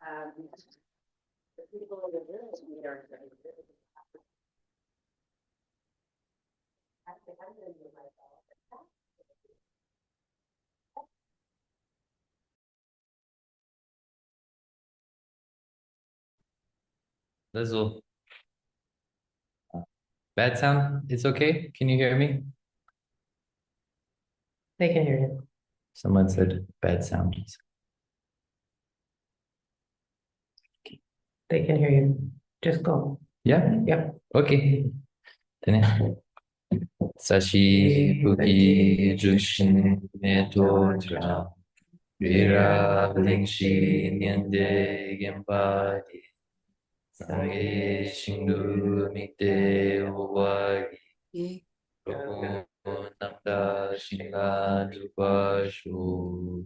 The people in the village we are very good. I think I'm going to do myself. Lizzle. Bad sound? It's okay? Can you hear me? They can hear you. Someone said bad sound. They can hear you. Just go. Yeah? Yep. Okay. Sashi Buki Jushin Netotra Vira Lingshi Nyande Gembadi Sage Shindu Mite Uwagi Rogo Namda Shinga Jubashu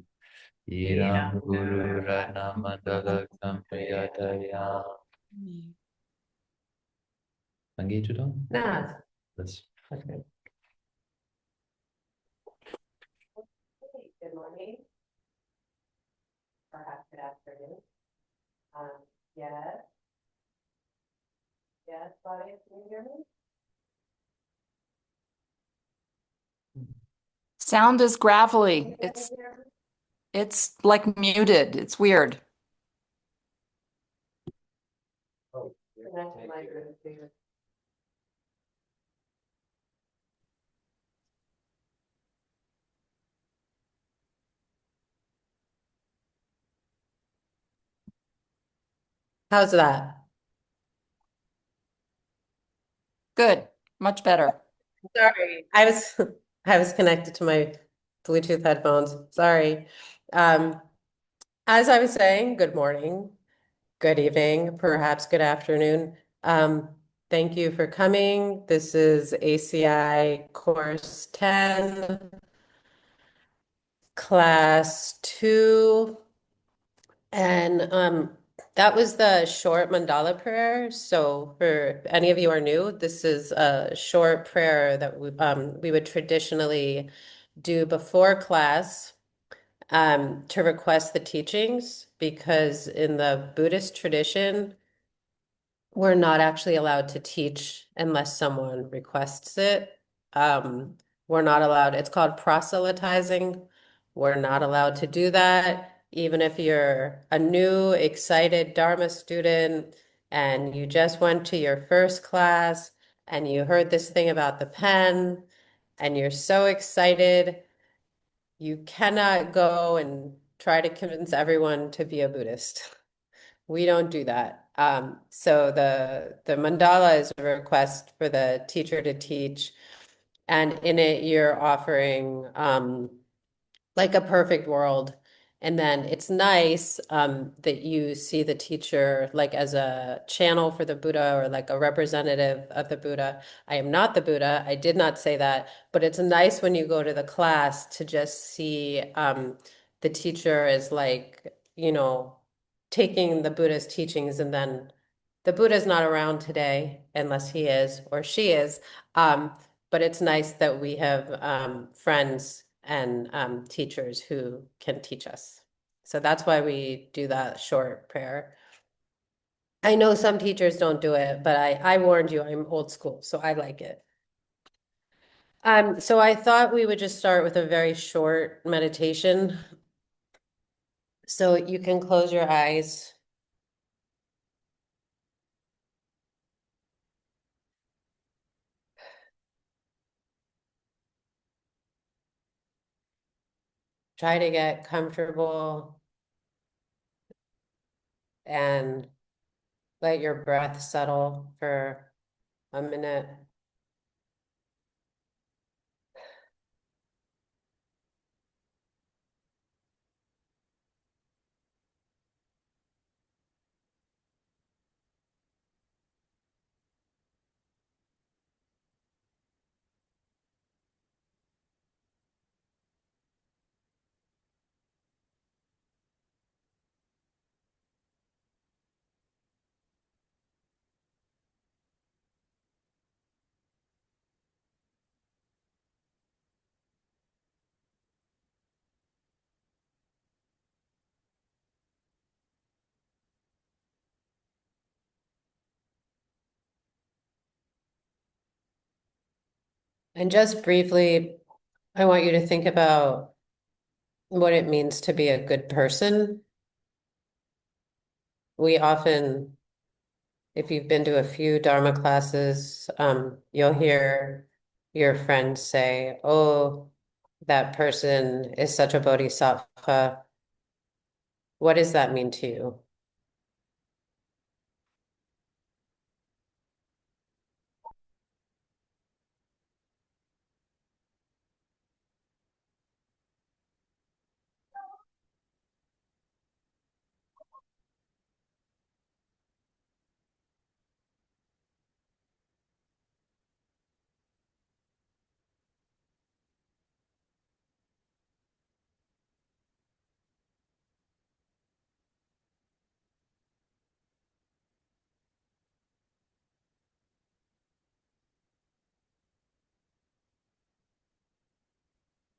Iram Guru Rana Mandala Kampayataya Pangi itu dong? Nah, Let's. okay. Good morning. Perhaps good afternoon. Yes. Yes, Claudia, can you hear me? Sound is gravelly. Can you hear me? It's like muted. It's weird. Connect to my group, please. How's that? Good. Much better. Sorry, I was connected to my Bluetooth headphones. Sorry. As I was saying, good morning, good evening, perhaps good afternoon. Thank you for coming. This is ACI Course 10, Class 2. And that was the short mandala prayer. So for any of you who are new, this is a short prayer that we would traditionally do before class to request the teachings, because in the Buddhist tradition, we're not actually allowed to teach unless someone requests it. We're not allowed, it's called proselytizing. We're not allowed to do that. Even if you're a new, excited Dharma student and you just went to your first class and you heard this thing about the pen and you're so excited, you cannot go and try to convince everyone to be a Buddhist. We don't do that. So the mandala is a request for the teacher to teach, and in it you're offering like a perfect world. And then it's nice that you see the teacher like as a channel for the Buddha or like a representative of the Buddha. I am not the Buddha. I did not say that, but it's nice when you go to the class to just see the teacher is like, taking the Buddha's teachings, and then the Buddha's not around today unless he is or she is. But it's nice that we have friends and teachers who can teach us. So that's why we do that short prayer. I know some teachers don't do it, but I warned you, I'm old school, so I like it. So I thought we would just start with a very short meditation. So you can close your eyes. Try to get comfortable and let your breath settle for a minute. And just briefly, I want you to think about what it means to be a good person. We often, if you've been to a few Dharma classes, you'll hear your friends say, "Oh, that person is such a bodhisattva." What does that mean to you?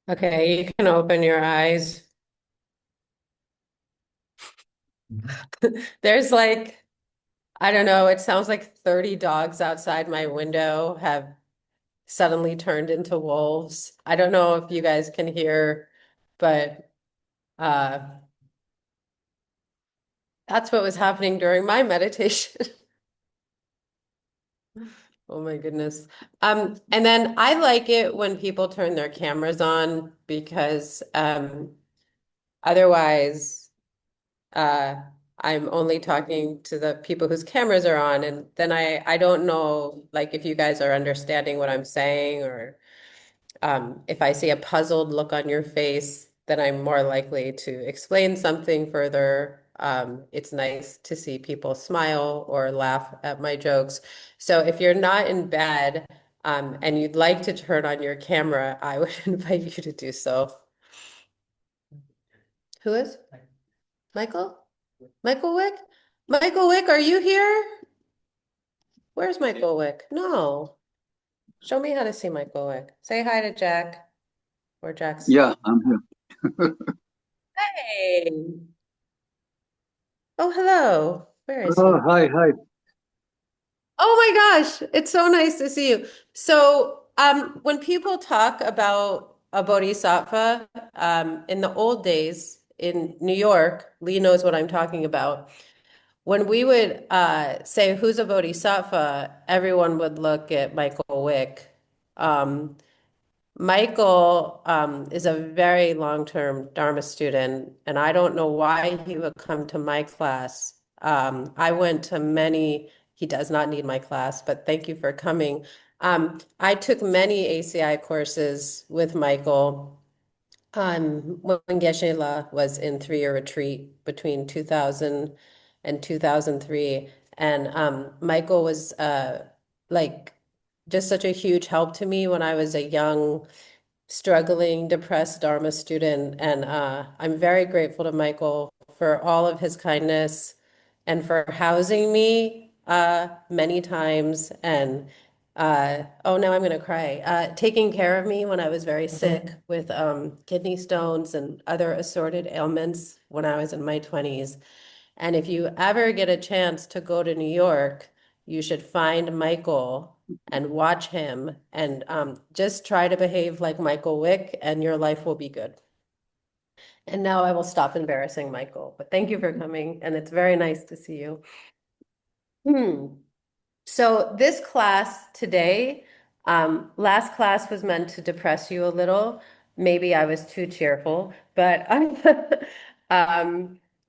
Okay, you can open your eyes. There's like, I don't know, it sounds like 30 dogs outside my window have suddenly turned into wolves. I don't know if you guys can hear, but uh that's what was happening during my meditation. Oh my goodness. And then I like it when people turn their cameras on because otherwise uh I'm only talking to the people whose cameras are on, and then I don't know like if you guys are understanding what I'm saying, or if I see a puzzled look on your face, then I'm more likely to explain something further. It's nice to see people smile or laugh at my jokes. So if you're not in bed, and you'd like to turn on your camera, I would invite you to do so. Who is? Michael? Michael Wick? Michael Wick, are you here? Where's Michael Wick? No. Show me how to see Michael Wick. Say hi to Jack or Jack's. Yeah, I'm here. Hey. Oh, hello. Where is Oh, he? hi, hi. Oh my gosh, it's so nice to see you. So, when people talk about a bodhisattva, in the old days in New York, Lee knows what I'm talking about. When we would say, "Who's a bodhisattva?" everyone would look at Michael Wick. Um, Michael is a very long-term Dharma student, and I don't know why he would come to my class. I went to many, he does not need my class, but thank you for coming. I took many ACI courses with Michael when Geshe-la was in three-year retreat between 2000 and 2003. And Michael was like just such a huge help to me when I was a young struggling, depressed Dharma student. And I'm very grateful to Michael for all of his kindness and for housing me many times. And oh, now I'm going to cry. Taking care of me when I was very sick with kidney stones and other assorted ailments when I was in my 20s. And if you ever get a chance to go to New York, you should find Michael and watch him and just try to behave like Michael Wick, and your life will be good. And now I will stop embarrassing Michael. But thank you for coming, and it's very nice to see you. Hmm. So this class today, last class was meant to depress you a little. Maybe I was too cheerful, but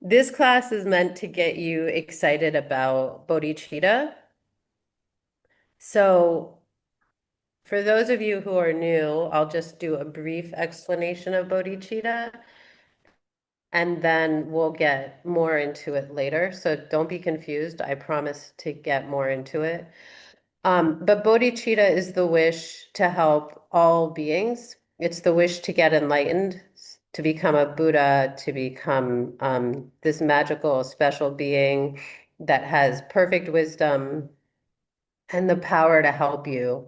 this class is meant to get you excited about bodhicitta. So for those of you who are new, I'll just do a brief explanation of bodhicitta, and then we'll get more into it later. So don't be confused. I promise to get more into it. But bodhicitta is the wish to help all beings. It's the wish to get enlightened, to become a Buddha, to become this magical, special being that has perfect wisdom and the power to help you.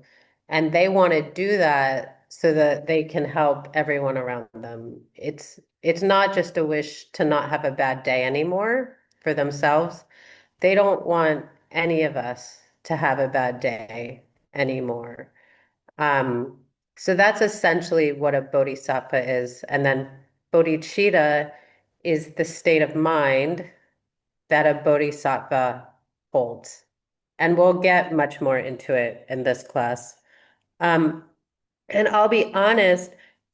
And they want to do that so that they can help everyone around them. It's not just a wish to not have a bad day anymore for themselves. They don't want any of us to have a bad day anymore. So that's essentially what a bodhisattva is. And then bodhicitta is the state of mind that a bodhisattva holds. And we'll get much more into it in this class. Um, and I'll be honest,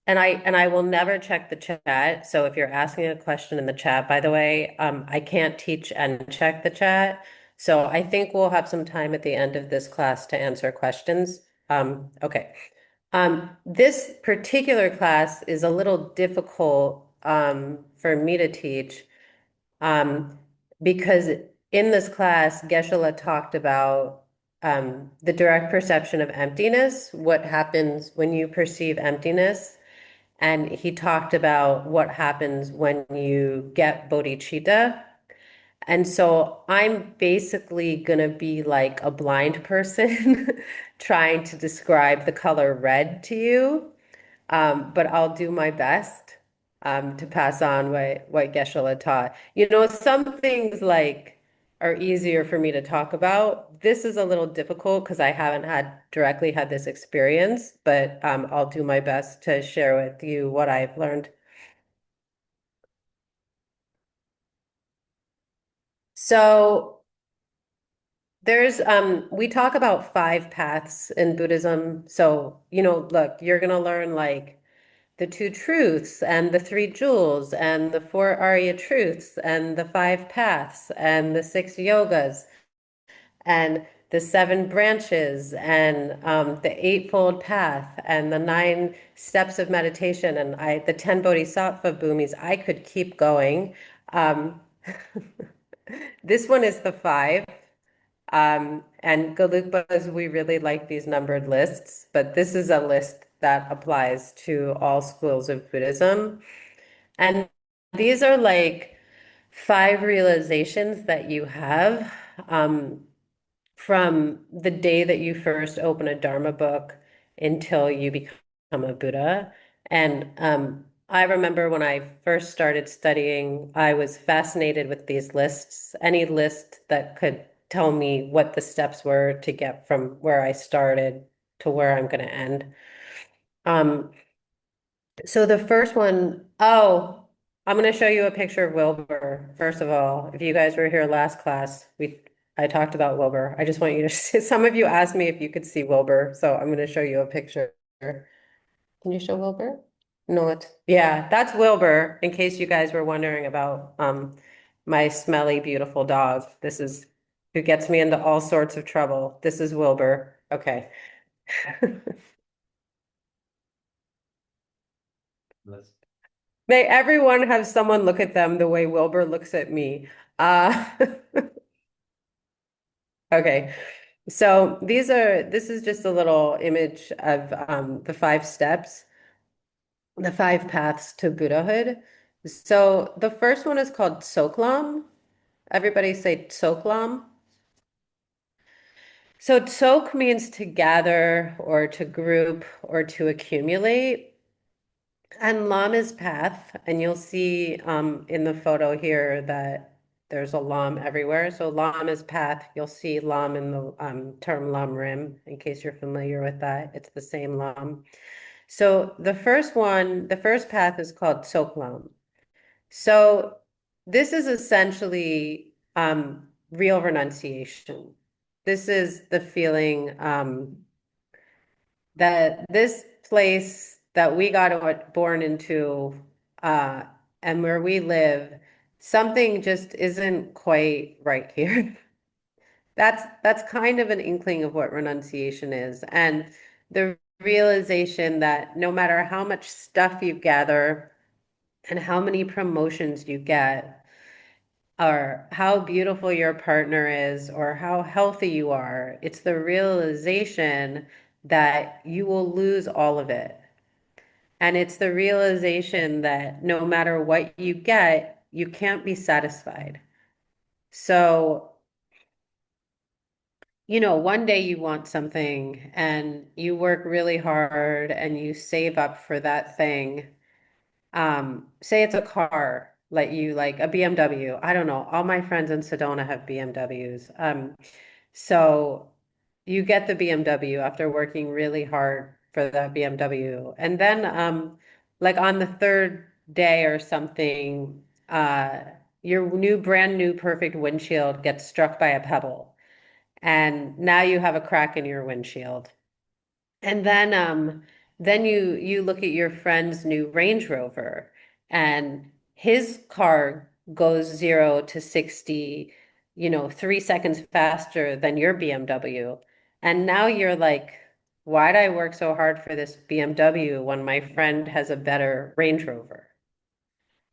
and I will never check the chat. So if you're asking a question in the chat, by the way, I can't teach and check the chat. So I think we'll have some time at the end of this class to answer questions. Okay. This particular class is a little difficult for me to teach um, because in this class, Geshe-la talked about the direct perception of emptiness, what happens when you perceive emptiness. And he talked about what happens when you get bodhicitta. And so I'm basically going to be like a blind person trying to describe the color red to you. But I'll do my best to pass on what Geshe-la taught. You know, some things like are easier for me to talk about. This is a little difficult because I haven't directly had this experience, but I'll do my best to share with you what I've learned. So we talk about five paths in Buddhism. So, you know, look, you're gonna learn like the two truths and the three jewels and the four Arya truths and the five paths and the six yogas and the seven branches and the eightfold path and the nine steps of meditation and the 10 bodhisattva bhumis. I could keep going. Um, this one is the five. And Galukpas, we really like these numbered lists, but this is a list that applies to all schools of Buddhism. And these are like five realizations that you have from the day that you first open a Dharma book until you become a Buddha. And I remember when I first started studying, I was fascinated with these lists, any list that could tell me what the steps were to get from where I started to where I'm going to end. Um, so the first one, oh, I'm going to show you a picture of Wilbur. First of all, if you guys were here last class, I talked about Wilbur. I just want you to see, some of you asked me if you could see Wilbur, so I'm going to show you a picture. Can you show Wilbur? No, yeah, that's Wilbur, in case you guys were wondering about my smelly, beautiful dog. This is who gets me into all sorts of trouble. This is Wilbur. Okay. May everyone have someone look at them the way Wilbur looks at me. Uh, okay. So this is just a little image of the five steps, the five paths to Buddhahood. So the first one is called Tsoklam. Everybody say Tsoklam. So Tsok means to gather or to group or to accumulate. And Lam is path, and you'll see in the photo here that there's a Lam everywhere. So Lam is path. You'll see Lam in the term Lam Rim, in case you're familiar with that. It's the same Lam. So the first one, the first path is called Tsoklam. So this is essentially real renunciation. This is the feeling that this place that we got born into uh, and where we live, something just isn't quite right here. That's kind of an inkling of what renunciation is. And the realization that no matter how much stuff you gather and how many promotions you get, or how beautiful your partner is, or how healthy you are, it's the realization that you will lose all of it. And it's the realization that no matter what you get, you can't be satisfied. So, you know, one day you want something and you work really hard and you save up for that thing. Say it's a car, like a BMW. I don't know. All my friends in Sedona have BMWs. So you get the BMW after working really hard for that BMW. And then like on the third day or something, your brand new perfect windshield gets struck by a pebble. And now you have a crack in your windshield. And then you look at your friend's new Range Rover and his car goes 0 to 60, 3 seconds faster than your BMW. And now you're like, why'd I work so hard for this BMW when my friend has a better Range Rover?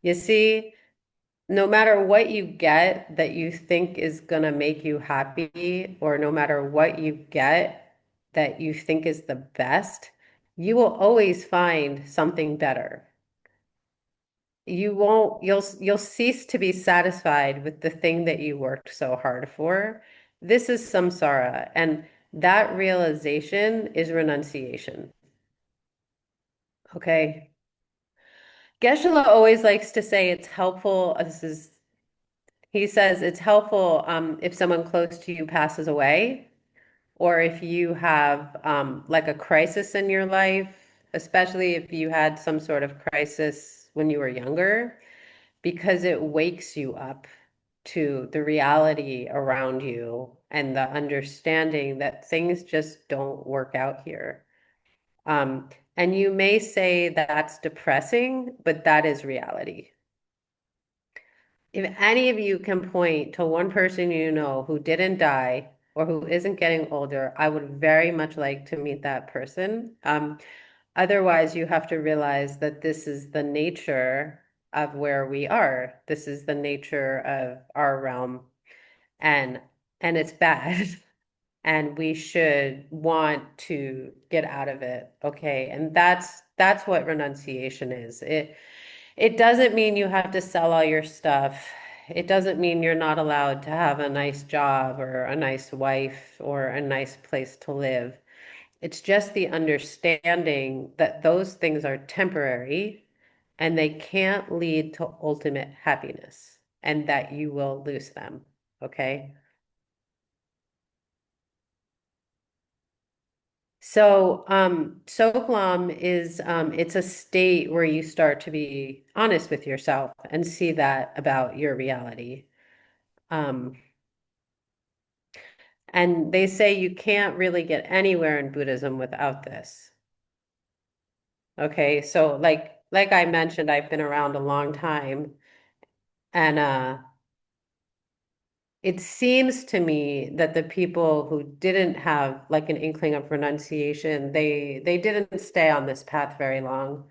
You see, no matter what you get that you think is going to make you happy, or no matter what you get that you think is the best, you will always find something better. You'll cease to be satisfied with the thing that you worked so hard for. This is samsara, and that realization is renunciation. Okay. Geshe-la always likes to say it's helpful. He says it's helpful if someone close to you passes away, or if you have like a crisis in your life, especially if you had some sort of crisis when you were younger, because it wakes you up to the reality around you and the understanding that things just don't work out here. And you may say that's depressing, but that is reality. If any of you can point to one person you know who didn't die or who isn't getting older, I would very much like to meet that person. Otherwise, you have to realize that this is the nature of where we are. This is the nature of our realm, and it's bad. And we should want to get out of it. Okay. And that's what renunciation is. It doesn't mean you have to sell all your stuff. It doesn't mean you're not allowed to have a nice job or a nice wife or a nice place to live. It's just the understanding that those things are temporary and they can't lead to ultimate happiness and that you will lose them. Okay. So, Soklam is it's a state where you start to be honest with yourself and see that about your reality. Um, and they say you can't really get anywhere in Buddhism without this. Okay, so like I mentioned, I've been around a long time, and it seems to me that the people who didn't have like an inkling of renunciation, they didn't stay on this path very long.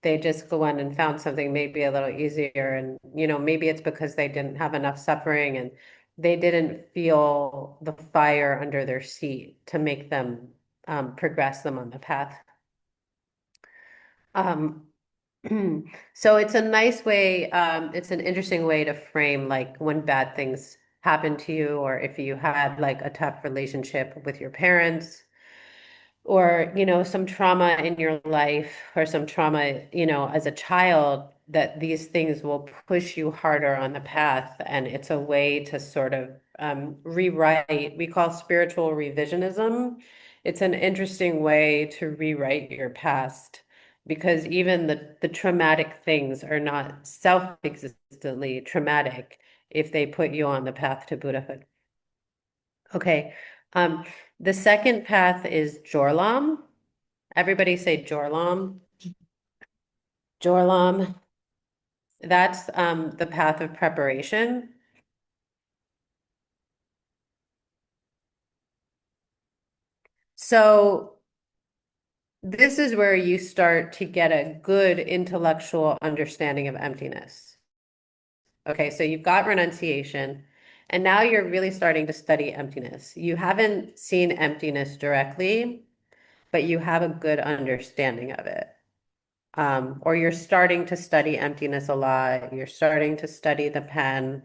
They just go in and found something maybe a little easier. And, maybe it's because they didn't have enough suffering and they didn't feel the fire under their seat to make them progress them on the path. Um, so it's a nice way, it's an interesting way to frame like when bad things happen to you, or if you had like a tough relationship with your parents, or some trauma in your life, or some trauma as a child, that these things will push you harder on the path. And it's a way to sort of rewrite, we call spiritual revisionism. It's an interesting way to rewrite your past, because even the traumatic things are not self-existently traumatic if they put you on the path to Buddhahood. Okay. Um, the second path is Jorlam. Everybody say Jorlam. Jorlam. That's the path of preparation. So this is where you start to get a good intellectual understanding of emptiness. Okay, so you've got renunciation, and now you're really starting to study emptiness. You haven't seen emptiness directly, but you have a good understanding of it. Or you're starting to study emptiness a lot. You're starting to study the pen.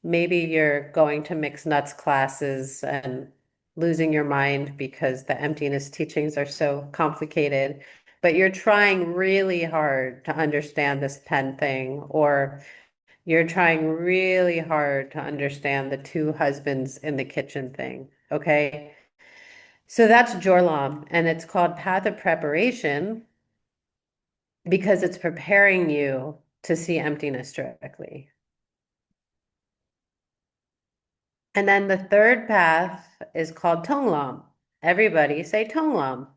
Maybe you're going to mixed nuts classes and losing your mind because the emptiness teachings are so complicated. But you're trying really hard to understand this pen thing, or you're trying really hard to understand the two husbands in the kitchen thing. Okay. So that's Jorlam, and it's called Path of Preparation because it's preparing you to see emptiness directly. And then the third path is called Tonglam. Everybody say Tonglam.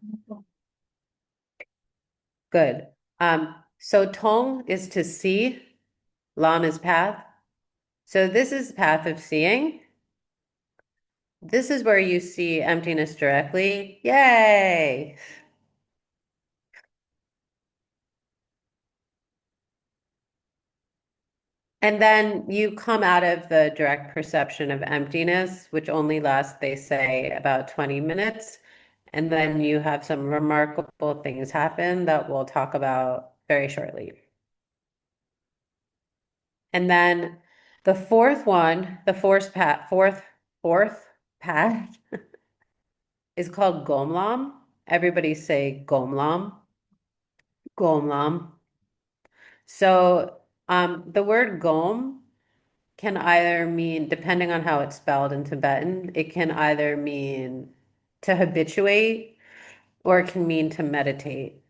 Good. So Tong is to see, Lam is path. So this is path of seeing. This is where you see emptiness directly. Yay! And then you come out of the direct perception of emptiness, which only lasts, they say, about 20 minutes. And then you have some remarkable things happen that we'll talk about very shortly. And then the fourth one, the fourth path is called Gomlam. Everybody say Gomlam. Gomlam. So the word Gom can either mean, depending on how it's spelled in Tibetan, it can either mean to habituate or it can mean to meditate.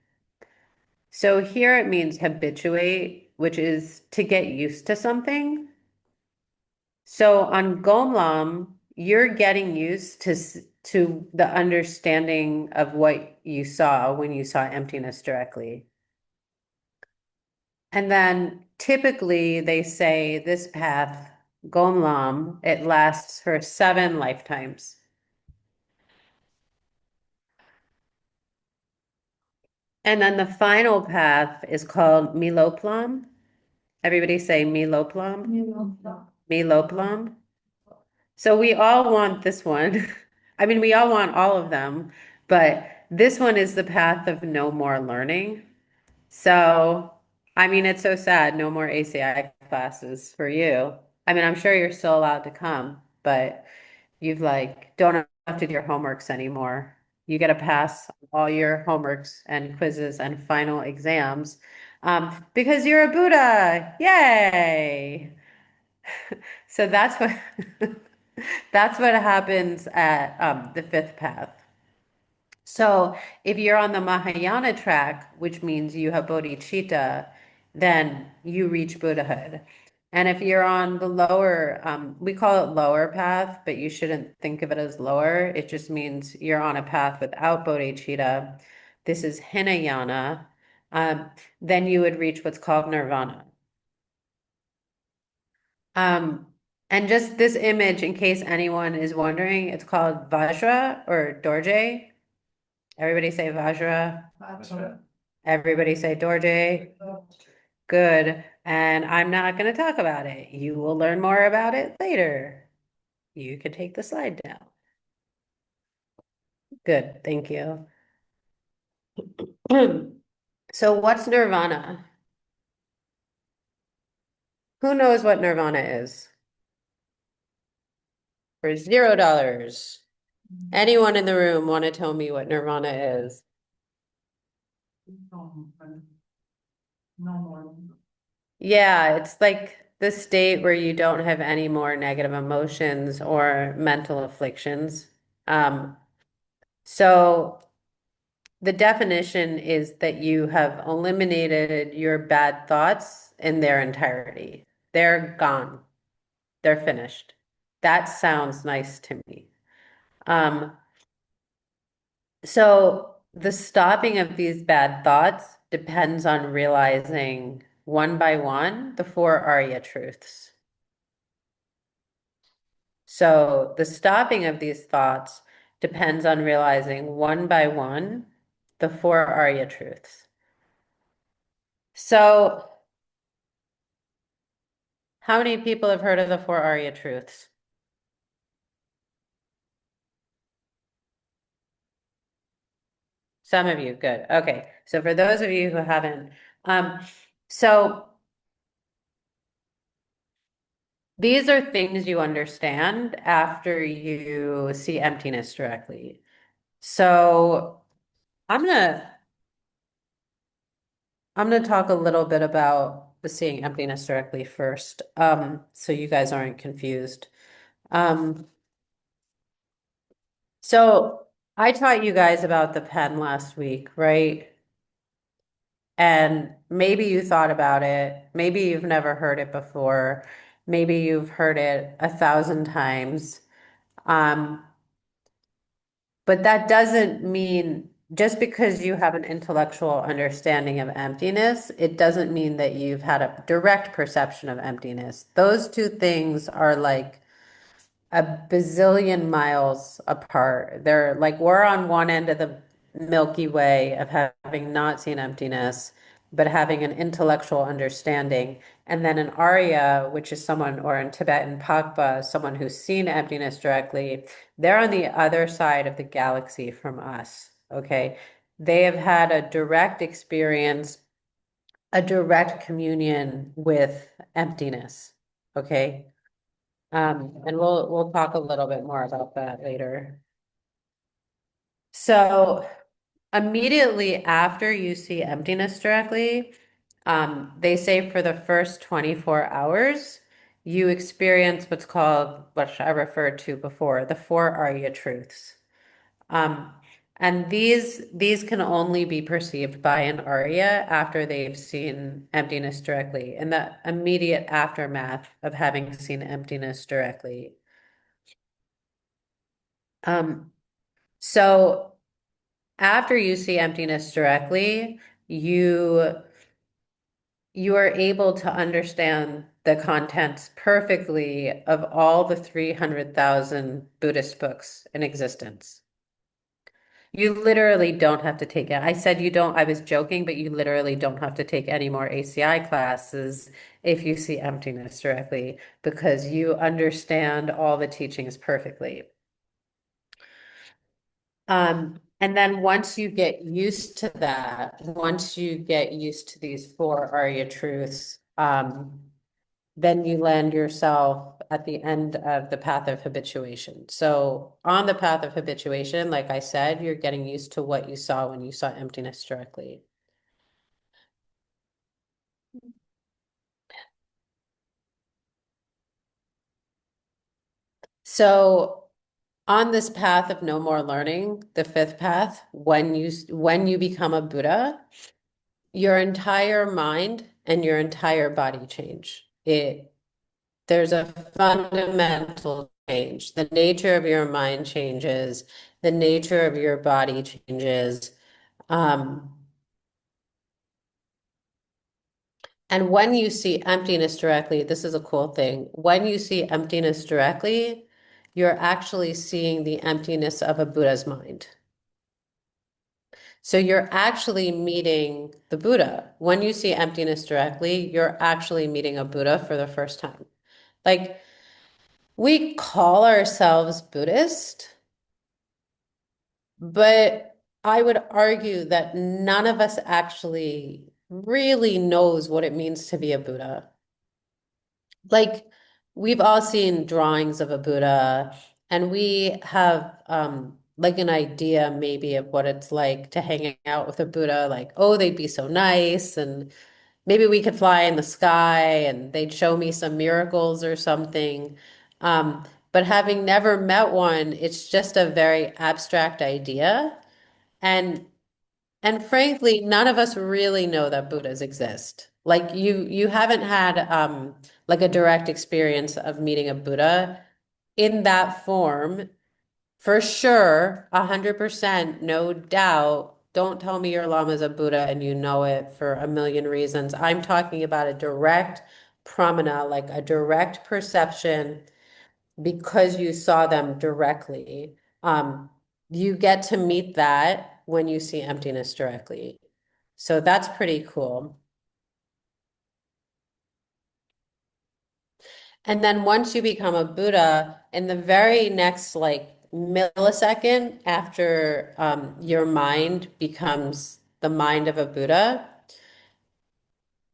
So here it means habituate, which is to get used to something. So on Gomlam, you're getting used to the understanding of what you saw when you saw emptiness directly. And then typically they say this path, Gomlam, it lasts for 7 lifetimes. And then the final path is called Miloplam. Everybody say Miloplam. Miloplam. So we all want this one. I mean, we all want all of them, but this one is the path of no more learning. So, I mean, it's so sad, no more ACI classes for you. I mean, I'm sure you're still allowed to come, but you've like don't have to do your homeworks anymore. You get a pass on all your homeworks and quizzes and final exams, because you're a Buddha. Yay! So that's what that's what happens at the fifth path. So if you're on the Mahayana track, which means you have bodhicitta, then you reach Buddhahood. And if you're on the lower, we call it lower path, but you shouldn't think of it as lower. It just means you're on a path without bodhicitta. This is Hinayana. Then you would reach what's called nirvana. Um, and just this image, in case anyone is wondering, it's called Vajra or Dorje. Everybody say Vajra. Everybody say Dorje. Good. And I'm not going to talk about it. You will learn more about it later. You can take the slide down. Good. Thank you. So what's nirvana? Who knows what nirvana is? For $0. Anyone in the room want to tell me what nirvana is? Yeah, it's like the state where you don't have any more negative emotions or mental afflictions. So the definition is that you have eliminated your bad thoughts in their entirety. They're gone. They're finished. That sounds nice to me. So the stopping of these bad thoughts depends on realizing one by one the 4 Arya truths. So the stopping of these thoughts depends on realizing one by one the 4 Arya truths. So how many people have heard of the 4 Arya truths? Some of you, good. Okay, so for those of you who haven't, so these are things you understand after you see emptiness directly. So I'm gonna talk a little bit about the seeing emptiness directly first, so you guys aren't confused. So I taught you guys about the pen last week, right? And maybe you thought about it. Maybe you've never heard it before. Maybe you've heard it 1,000 times. Um, but that doesn't mean just because you have an intellectual understanding of emptiness, it doesn't mean that you've had a direct perception of emptiness. Those two things are like a bazillion miles apart. They're like we're on one end of the Milky Way of having not seen emptiness, but having an intellectual understanding. And then in Arya, which is someone, or in Tibetan Pakpa, someone who's seen emptiness directly, they're on the other side of the galaxy from us. Okay. They have had a direct experience, a direct communion with emptiness. Okay. And we'll talk a little bit more about that later. So immediately after you see emptiness directly, they say for the first 24 hours, you experience what's called, what I referred to before, the four Arya truths. Um, and these can only be perceived by an Arya after they've seen emptiness directly, in the immediate aftermath of having seen emptiness directly. Um, So after you see emptiness directly, you you are able to understand the contents perfectly of all the 300,000 Buddhist books in existence. You literally don't have to take it. I said you don't, I was joking, but you literally don't have to take any more ACI classes if you see emptiness directly because you understand all the teachings perfectly. And then once you get used to that, once you get used to these four Arya truths, then you land yourself at the end of the path of habituation. So on the path of habituation, like I said, you're getting used to what you saw when you saw emptiness directly. So on this path of no more learning, the fifth path, when you become a Buddha, your entire mind and your entire body change. There's a fundamental change. The nature of your mind changes, the nature of your body changes. Um, and when you see emptiness directly, this is a cool thing. When you see emptiness directly, you're actually seeing the emptiness of a Buddha's mind. So you're actually meeting the Buddha. When you see emptiness directly, you're actually meeting a Buddha for the first time. Like we call ourselves Buddhist, but I would argue that none of us actually really knows what it means to be a Buddha. Like we've all seen drawings of a Buddha, and we have like an idea maybe of what it's like to hang out with a Buddha, like, oh, they'd be so nice, and maybe we could fly in the sky and they'd show me some miracles or something. But having never met one, it's just a very abstract idea. And and frankly, none of us really know that Buddhas exist. Like you haven't had like a direct experience of meeting a Buddha in that form. For sure, 100%, no doubt. Don't tell me your Lama's a Buddha and you know it for a million reasons. I'm talking about a direct pramana, like a direct perception because you saw them directly. You get to meet that when you see emptiness directly. So that's pretty cool. And then once you become a Buddha, in the very next like millisecond after your mind becomes the mind of a Buddha,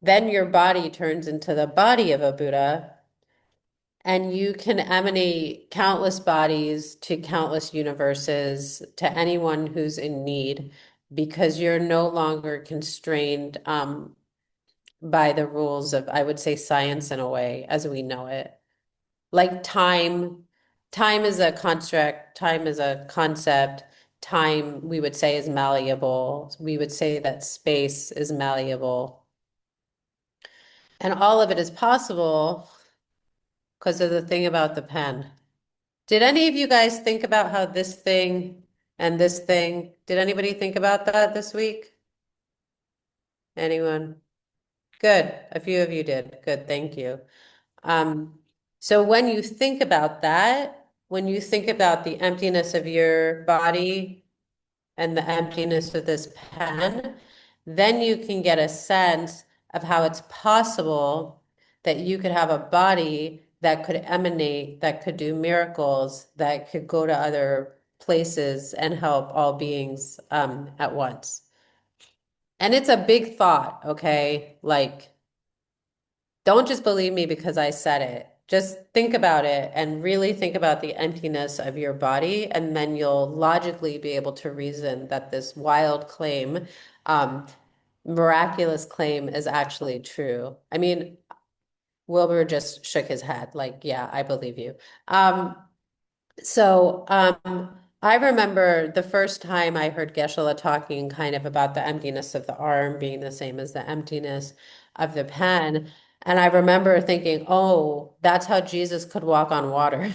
then your body turns into the body of a Buddha, and you can emanate countless bodies to countless universes to anyone who's in need because you're no longer constrained by the rules of, I would say, science in a way as we know it. Like time is a construct, time is a concept, time we would say is malleable. We would say that space is malleable. And all of it is possible because of the thing about the pen. Did any of you guys think about how this thing and this thing, did anybody think about that this week? Anyone? Good. A few of you did. Good. Thank you. So when you think about that, when you think about the emptiness of your body and the emptiness of this pen, then you can get a sense of how it's possible that you could have a body that could emanate, that could do miracles, that could go to other places and help all beings at once. And it's a big thought, okay? Like, don't just believe me because I said it. Just think about it and really think about the emptiness of your body, and then you'll logically be able to reason that this wild claim, um, miraculous claim, is actually true. I mean, Wilbur just shook his head, like, yeah, I believe you. So I remember the first time I heard Geshe-la talking kind of about the emptiness of the arm being the same as the emptiness of the pen. And I remember thinking, oh, that's how Jesus could walk on water.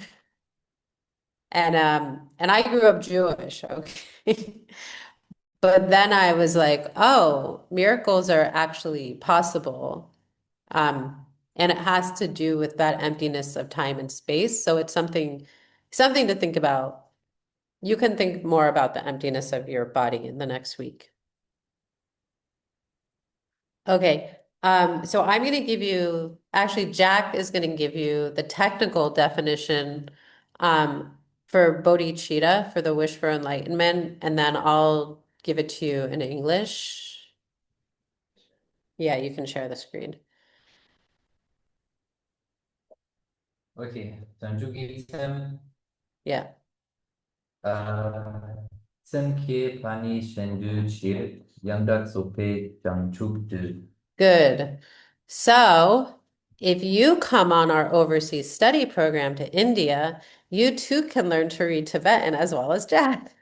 And I grew up Jewish, okay. But then I was like, oh, miracles are actually possible. Um, and it has to do with that emptiness of time and space. So it's something to think about. You can think more about the emptiness of your body in the next week. Okay, so I'm going to give you, actually, Jack is going to give you the technical definition for bodhicitta, for the wish for enlightenment, and then I'll give it to you in English. Yeah, you can share the screen. Okay, Tanjuki-san, Yeah. Senke Pani Shendu Chir Yandak Sope Jangchuk. Good. So, if you come on our overseas study program to India, you too can learn to read Tibetan as well as Jack.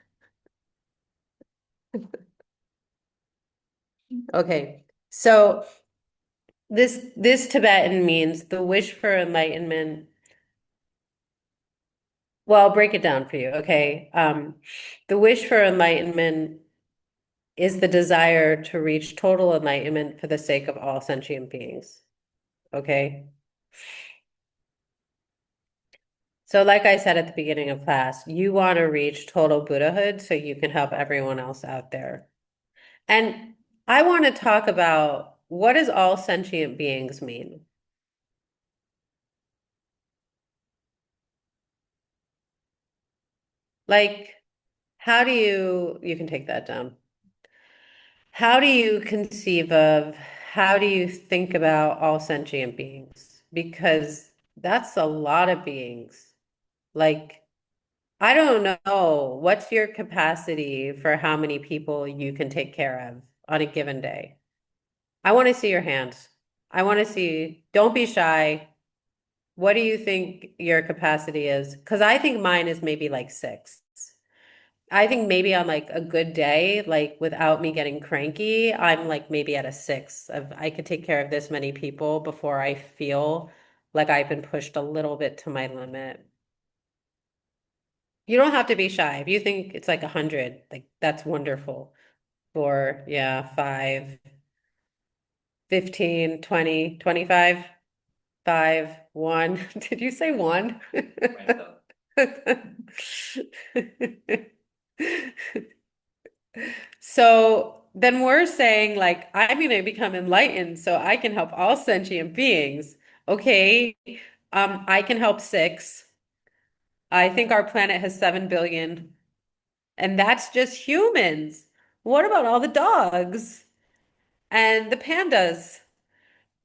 Okay, so this Tibetan means the wish for enlightenment. Well, I'll break it down for you, okay? The wish for enlightenment is the desire to reach total enlightenment for the sake of all sentient beings, okay? So like I said at the beginning of class, you want to reach total Buddhahood so you can help everyone else out there. And I want to talk about, what does all sentient beings mean? Like, how do you can take that down. How do you conceive of, how do you think about all sentient beings? Because that's a lot of beings. Like, I don't know, what's your capacity for how many people you can take care of on a given day? I want to see your hands. I want to see, don't be shy. What do you think your capacity is? Because I think mine is maybe like six. I think maybe on like a good day, like without me getting cranky, I'm like maybe at a six of I could take care of this many people before I feel like I've been pushed a little bit to my limit. You don't have to be shy. If you think it's like 100, like that's wonderful. Four, yeah, five, 15, 20, 25, five, one. Did you say one? So then we're saying, like, I'm going to become enlightened so I can help all sentient beings. Okay, I can help six. I think our planet has 7 billion, and that's just humans. What about all the dogs and the pandas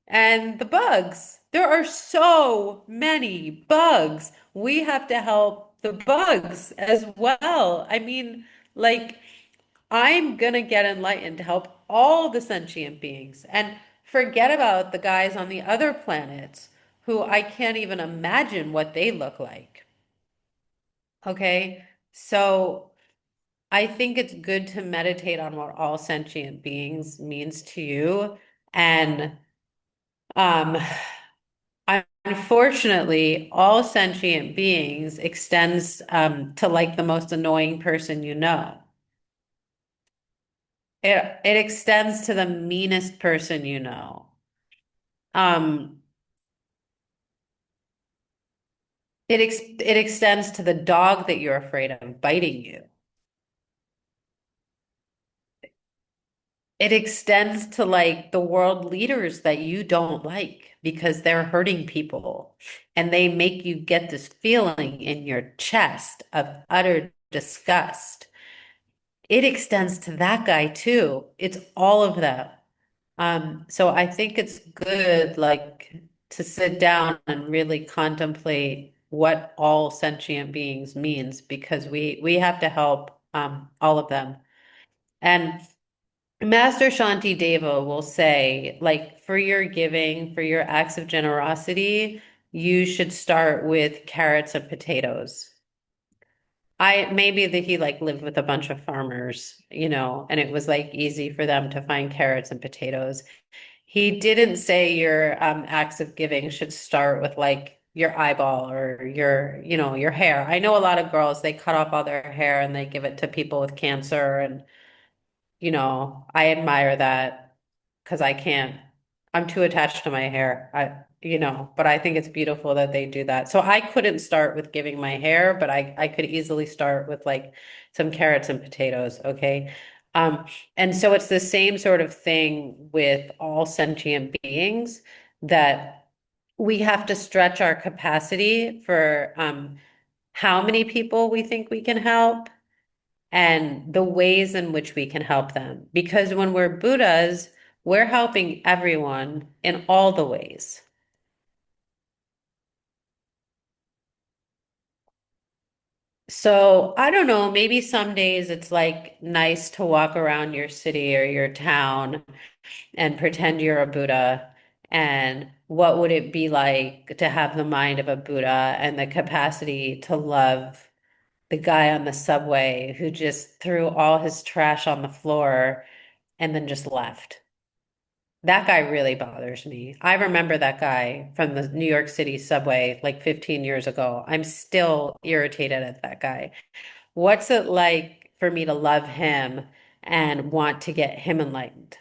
and the bugs? There are so many bugs. We have to help the bugs as well. I mean, like, I'm gonna get enlightened to help all the sentient beings and forget about the guys on the other planets who I can't even imagine what they look like. Okay, so I think it's good to meditate on what all sentient beings means to you. And um, unfortunately, all sentient beings extends to like the most annoying person you know. It extends to the meanest person you know. Um, it extends to the dog that you're afraid of biting you. It extends to like the world leaders that you don't like because they're hurting people and they make you get this feeling in your chest of utter disgust. It extends to that guy too. It's all of them. So I think it's good, like, to sit down and really contemplate what all sentient beings means because we have to help all of them. And Master Shanti Deva will say, like, for your giving, for your acts of generosity, you should start with carrots and potatoes. I maybe that he like lived with a bunch of farmers, and it was like easy for them to find carrots and potatoes. He didn't say your acts of giving should start with like your eyeball or your hair. I know a lot of girls, they cut off all their hair and they give it to people with cancer and I admire that because I can't, I'm too attached to my hair. But I think it's beautiful that they do that. So I couldn't start with giving my hair, but I could easily start with like some carrots and potatoes. Okay. Um, and so it's the same sort of thing with all sentient beings that we have to stretch our capacity for how many people we think we can help and the ways in which we can help them. Because when we're Buddhas, we're helping everyone in all the ways. So I don't know, maybe some days it's like nice to walk around your city or your town and pretend you're a Buddha. And what would it be like to have the mind of a Buddha and the capacity to love the guy on the subway who just threw all his trash on the floor and then just left? That guy really bothers me. I remember that guy from the New York City subway like 15 years ago. I'm still irritated at that guy. What's it like for me to love him and want to get him enlightened?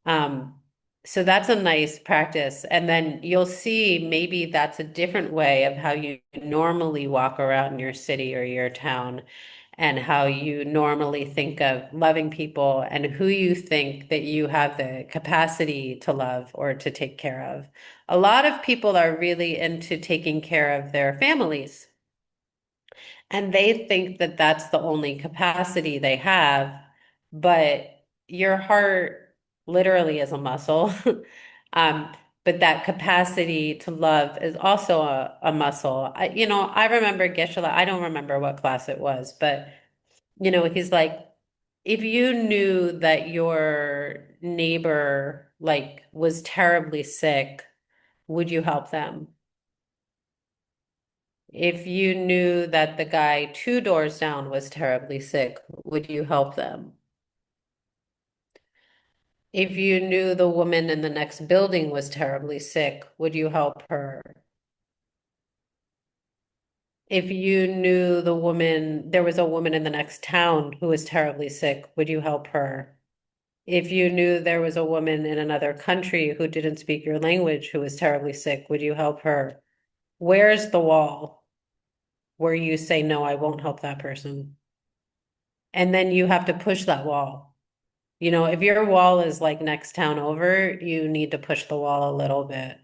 Um, so that's a nice practice. And then you'll see maybe that's a different way of how you normally walk around your city or your town and how you normally think of loving people and who you think that you have the capacity to love or to take care of. A lot of people are really into taking care of their families. And they think that that's the only capacity they have, but your heart literally is a muscle. Um, but that capacity to love is also a muscle. I remember Geshe-la, I don't remember what class it was, but he's like, if you knew that your neighbor like was terribly sick, would you help them? If you knew that the guy two doors down was terribly sick, would you help them? If you knew the woman in the next building was terribly sick, would you help her? If you knew there was a woman in the next town who was terribly sick, would you help her? If you knew there was a woman in another country who didn't speak your language who was terribly sick, would you help her? Where's the wall where you say, no, I won't help that person? And then you have to push that wall. If your wall is like next town over, you need to push the wall a little bit.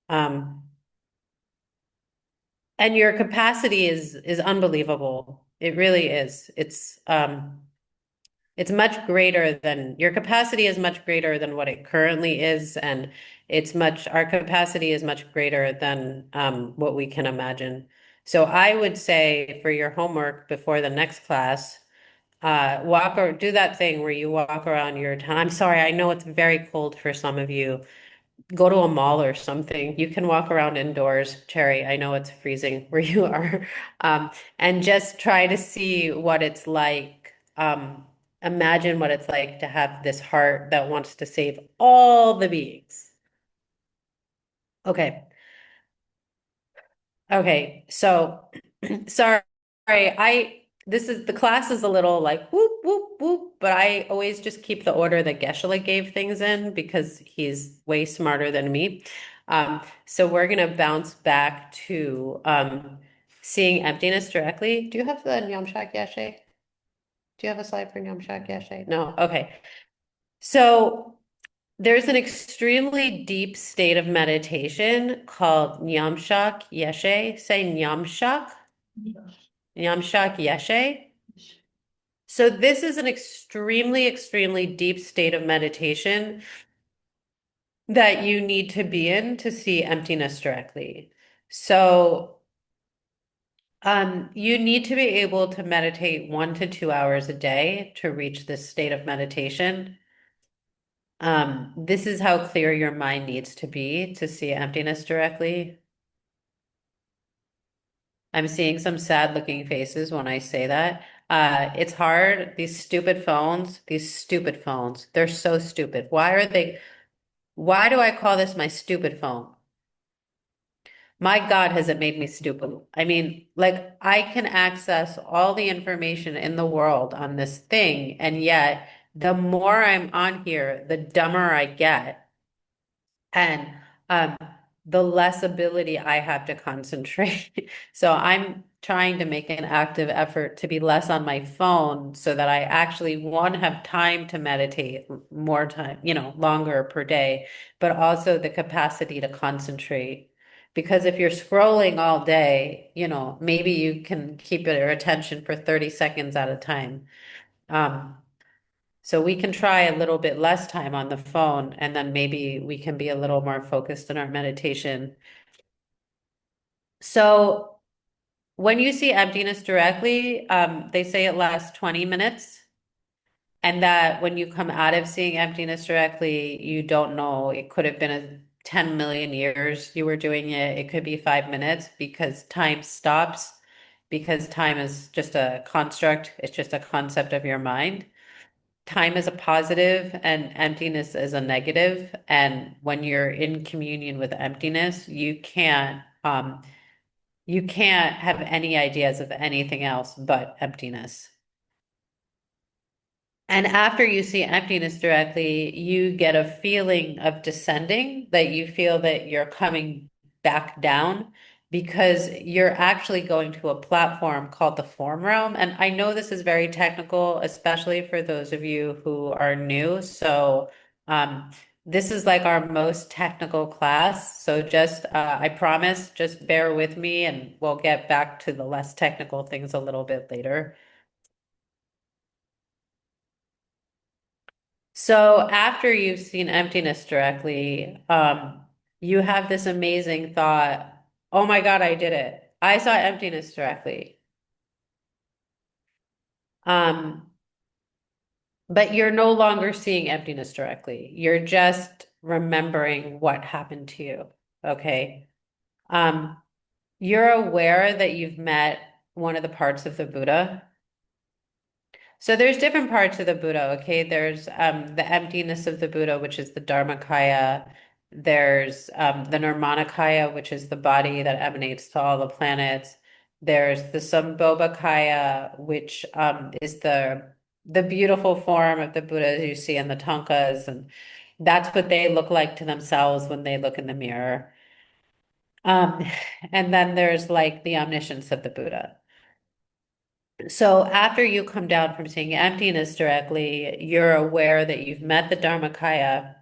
Um, and your capacity is unbelievable. It really is. It's much greater than your capacity is much greater than what it currently is, and our capacity is much greater than what we can imagine. So I would say for your homework before the next class, walk or do that thing where you walk around your town. I'm sorry, I know it's very cold for some of you, go to a mall or something. You can walk around indoors, Cherry. I know it's freezing where you are. And just try to see what it's like. Imagine what it's like to have this heart that wants to save all the beings. Okay. Okay. So sorry, this is the class is a little like whoop, whoop, whoop, but I always just keep the order that Geshe gave things in because he's way smarter than me. So we're gonna bounce back to seeing emptiness directly. Do you have the Nyamshak Geshe? Do you have a slide for Nyamshak Geshe? No. Okay. So there's an extremely deep state of meditation called Nyamshak Yeshe. Say Nyamshak. Nyamshak Yeshe. So this is an extremely, extremely deep state of meditation that you need to be in to see emptiness directly. So you need to be able to meditate 1 to 2 hours a day to reach this state of meditation. This is how clear your mind needs to be to see emptiness directly. I'm seeing some sad looking faces when I say that. It's hard. These stupid phones, they're so stupid. Why do I call this my stupid phone? My God, has it made me stupid? I mean, like I can access all the information in the world on this thing, and yet the more I'm on here, the dumber I get. And um, the less ability I have to concentrate. So I'm trying to make an active effort to be less on my phone so that I actually, one, have time to meditate more time, longer per day, but also the capacity to concentrate. Because if you're scrolling all day, maybe you can keep your attention for 30 seconds at a time. Um, so we can try a little bit less time on the phone, and then maybe we can be a little more focused in our meditation. So when you see emptiness directly, they say it lasts 20 minutes, and that when you come out of seeing emptiness directly, you don't know, it could have been 10 million years you were doing it. It could be 5 minutes because time stops, because time is just a construct, it's just a concept of your mind. Time is a positive and emptiness is a negative. And when you're in communion with emptiness, you can't have any ideas of anything else but emptiness. And after you see emptiness directly, you get a feeling of descending, that you feel that you're coming back down because you're actually going to a platform called the form realm. And I know this is very technical, especially for those of you who are new. So um, this is like our most technical class. So I promise, just bear with me and we'll get back to the less technical things a little bit later. So after you've seen emptiness directly, you have this amazing thought, oh my God, I did it. I saw emptiness directly. Um, but you're no longer seeing emptiness directly. You're just remembering what happened to you. Okay. Um, you're aware that you've met one of the parts of the Buddha. So there's different parts of the Buddha, okay? There's the emptiness of the Buddha, which is the Dharmakaya. There's the Nirmanakaya, which is the body that emanates to all the planets. There's the Sambhogakaya, which is the beautiful form of the Buddha you see in the Tankas, and that's what they look like to themselves when they look in the mirror. Um, and then there's like the omniscience of the Buddha. So after you come down from seeing emptiness directly, you're aware that you've met the Dharmakaya.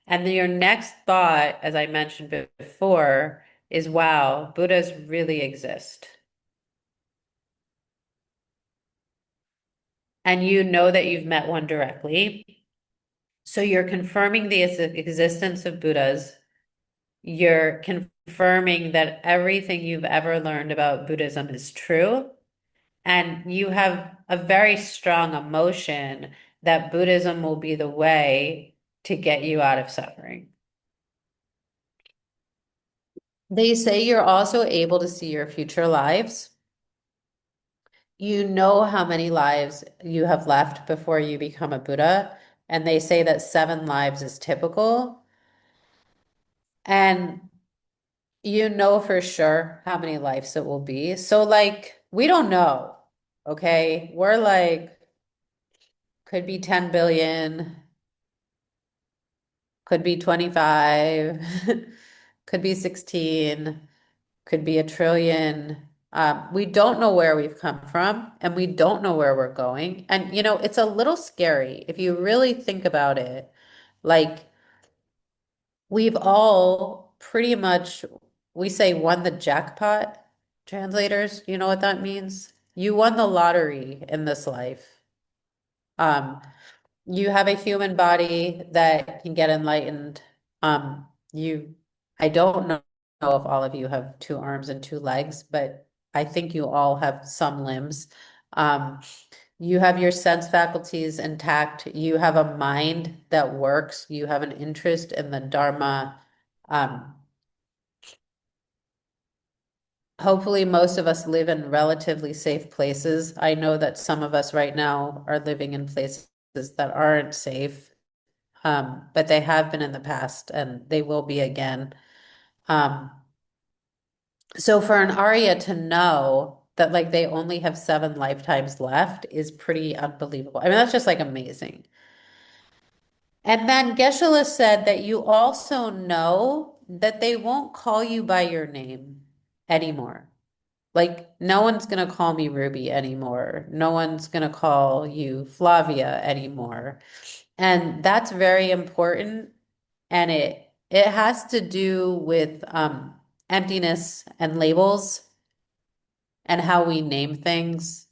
And then your next thought, as I mentioned before, is wow, Buddhas really exist. And you know that you've met one directly. So you're confirming the existence of Buddhas. You're confirming that everything you've ever learned about Buddhism is true. And you have a very strong emotion that Buddhism will be the way to get you out of suffering. They say you're also able to see your future lives. You know how many lives you have left before you become a Buddha, and they say that 7 lives is typical. And you know for sure how many lives it will be. So, like, we don't know. Okay. We're like, could be 10 billion, could be 25, could be 16, could be a trillion. We don't know where we've come from and we don't know where we're going. And, it's a little scary if you really think about it. Like, we've all pretty much, we say, won the jackpot. Translators, you know what that means? You won the lottery in this life. Um, you have a human body that can get enlightened. Um, you, I don't know if all of you have 2 arms and 2 legs, but I think you all have some limbs. Um, you have your sense faculties intact. You have a mind that works. You have an interest in the Dharma. Um, Hopefully, most of us live in relatively safe places. I know that some of us right now are living in places that aren't safe, but they have been in the past and they will be again. Um, so for an Arya to know that like they only have 7 lifetimes left is pretty unbelievable. I mean, that's just like amazing. And then Geshe-la said that you also know that they won't call you by your name anymore. Like, no one's going to call me Ruby anymore. No one's going to call you Flavia anymore. And that's very important. And it has to do with emptiness and labels and how we name things,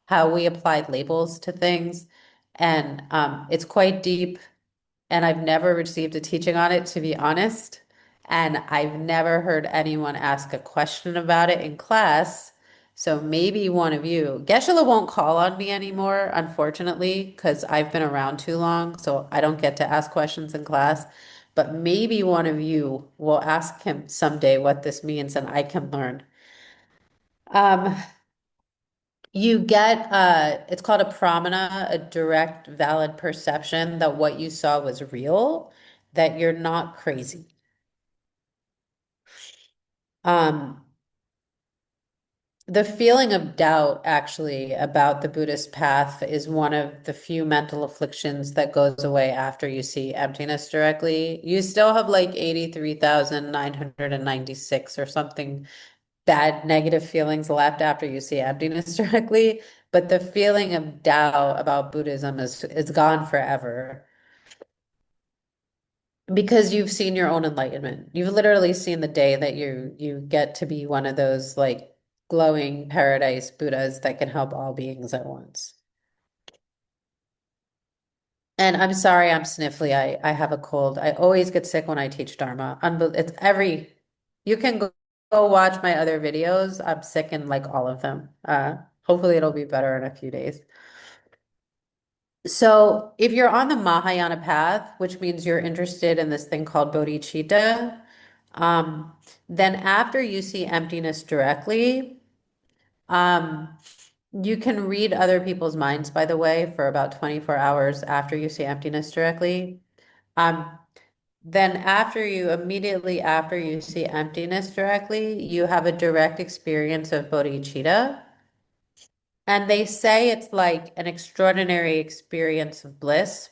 how we apply labels to things. And it's quite deep. And I've never received a teaching on it, to be honest. And I've never heard anyone ask a question about it in class. So maybe one of you, Geshe-la won't call on me anymore, unfortunately, because I've been around too long. So I don't get to ask questions in class. But maybe one of you will ask him someday what this means and I can learn. Um, you get it's called a pramana, a direct, valid perception that what you saw was real, that you're not crazy. Um, the feeling of doubt actually about the Buddhist path is one of the few mental afflictions that goes away after you see emptiness directly. You still have like 83,996 or something bad negative feelings left after you see emptiness directly, but the feeling of doubt about Buddhism is gone forever because you've seen your own enlightenment. You've literally seen the day that you get to be one of those like glowing paradise Buddhas that can help all beings at once. And I'm sorry, I'm sniffly. I have a cold. I always get sick when I teach Dharma. It's you can go watch my other videos. I'm sick in like all of them. Hopefully it'll be better in a few days. So if you're on the Mahayana path, which means you're interested in this thing called bodhicitta, um, then after you see emptiness directly, um, you can read other people's minds, by the way, for about 24 hours after you see emptiness directly. Um, then immediately after you see emptiness directly, you have a direct experience of bodhicitta. And they say it's like an extraordinary experience of bliss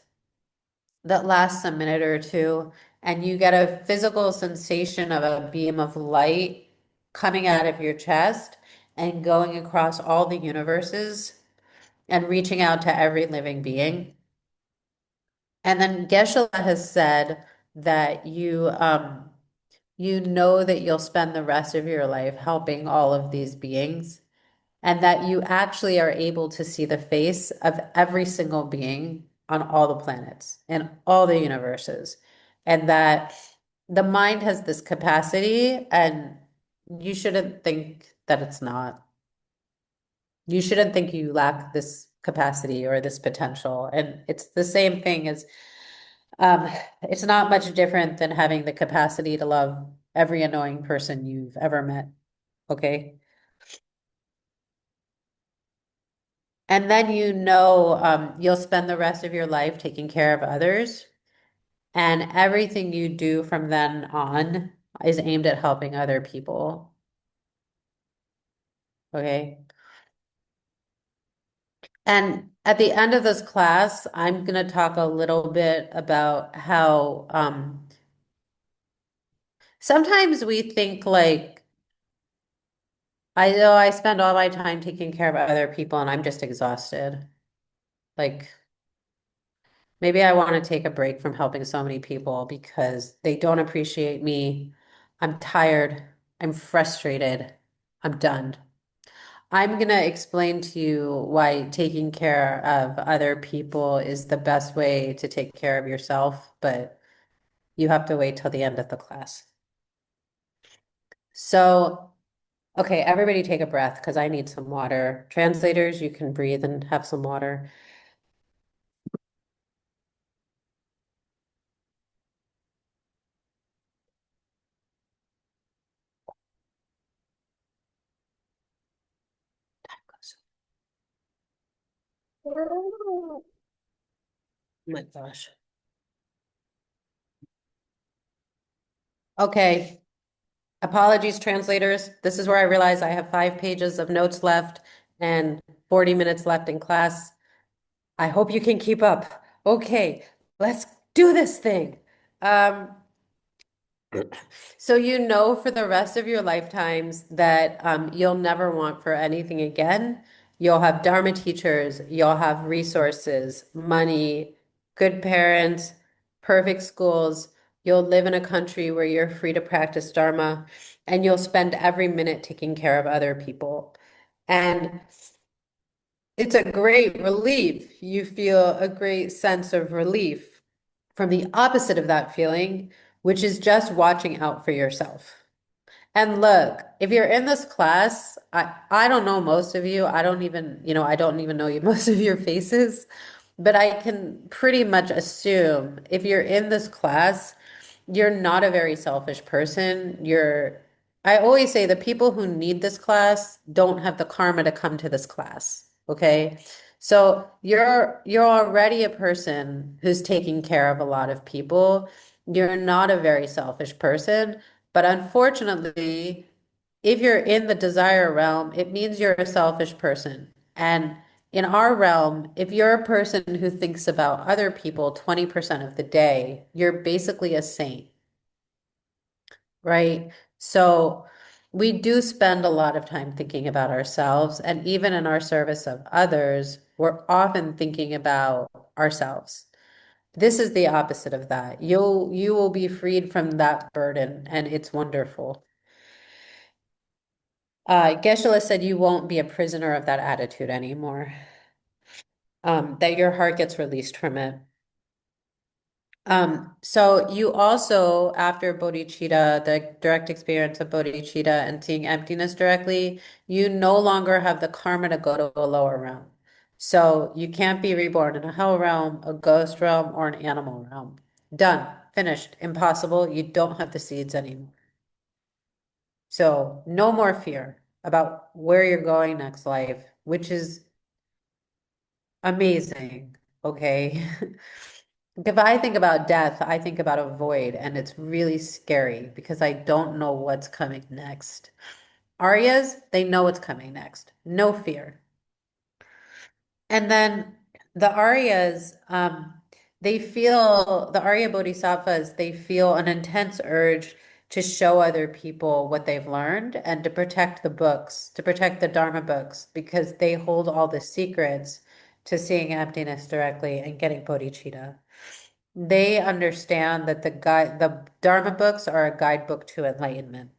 that lasts a minute or two, and you get a physical sensation of a beam of light coming out of your chest and going across all the universes and reaching out to every living being. And then Geshe-la has said that you know that you'll spend the rest of your life helping all of these beings, and that you actually are able to see the face of every single being on all the planets and all the universes, and that the mind has this capacity, and you shouldn't think that it's not. You shouldn't think you lack this capacity or this potential. And it's the same thing as um, it's not much different than having the capacity to love every annoying person you've ever met. Okay. And then you'll spend the rest of your life taking care of others. And everything you do from then on is aimed at helping other people. Okay. And at the end of this class, I'm going to talk a little bit about how sometimes we think like, I know I spend all my time taking care of other people and I'm just exhausted. Like, maybe I want to take a break from helping so many people because they don't appreciate me. I'm tired. I'm frustrated. I'm done. I'm going to explain to you why taking care of other people is the best way to take care of yourself, but you have to wait till the end of the class. So, okay, everybody take a breath because I need some water. Translators, you can breathe and have some water. Oh my gosh. Okay. Apologies, translators. This is where I realize I have 5 pages of notes left and 40 minutes left in class. I hope you can keep up. Okay, let's do this thing. Um, so you know for the rest of your lifetimes that you'll never want for anything again. You'll have Dharma teachers, you'll have resources, money, good parents, perfect schools. You'll live in a country where you're free to practice Dharma, and you'll spend every minute taking care of other people. And it's a great relief. You feel a great sense of relief from the opposite of that feeling, which is just watching out for yourself. And look, if you're in this class, I don't know most of you. I don't even, I don't even know you most of your faces, but I can pretty much assume if you're in this class, you're not a very selfish person. I always say the people who need this class don't have the karma to come to this class. Okay. So you're already a person who's taking care of a lot of people. You're not a very selfish person, but unfortunately, if you're in the desire realm, it means you're a selfish person. And in our realm, if you're a person who thinks about other people 20% of the day, you're basically a saint, right? So we do spend a lot of time thinking about ourselves, and even in our service of others, we're often thinking about ourselves. This is the opposite of that. You will be freed from that burden, and it's wonderful. Geshe-la said you won't be a prisoner of that attitude anymore. That your heart gets released from it. So you also, after bodhicitta, the direct experience of bodhicitta and seeing emptiness directly, you no longer have the karma to go to a lower realm. So you can't be reborn in a hell realm, a ghost realm, or an animal realm. Done, finished, impossible. You don't have the seeds anymore. So no more fear about where you're going next life, which is amazing. Okay. If I think about death, I think about a void, and it's really scary because I don't know what's coming next. Aryas, they know what's coming next. No fear. And then the Aryas, the Arya Bodhisattvas, they feel an intense urge to show other people what they've learned and to protect the books, to protect the Dharma books, because they hold all the secrets to seeing emptiness directly and getting bodhicitta. They understand that the Dharma books are a guidebook to enlightenment.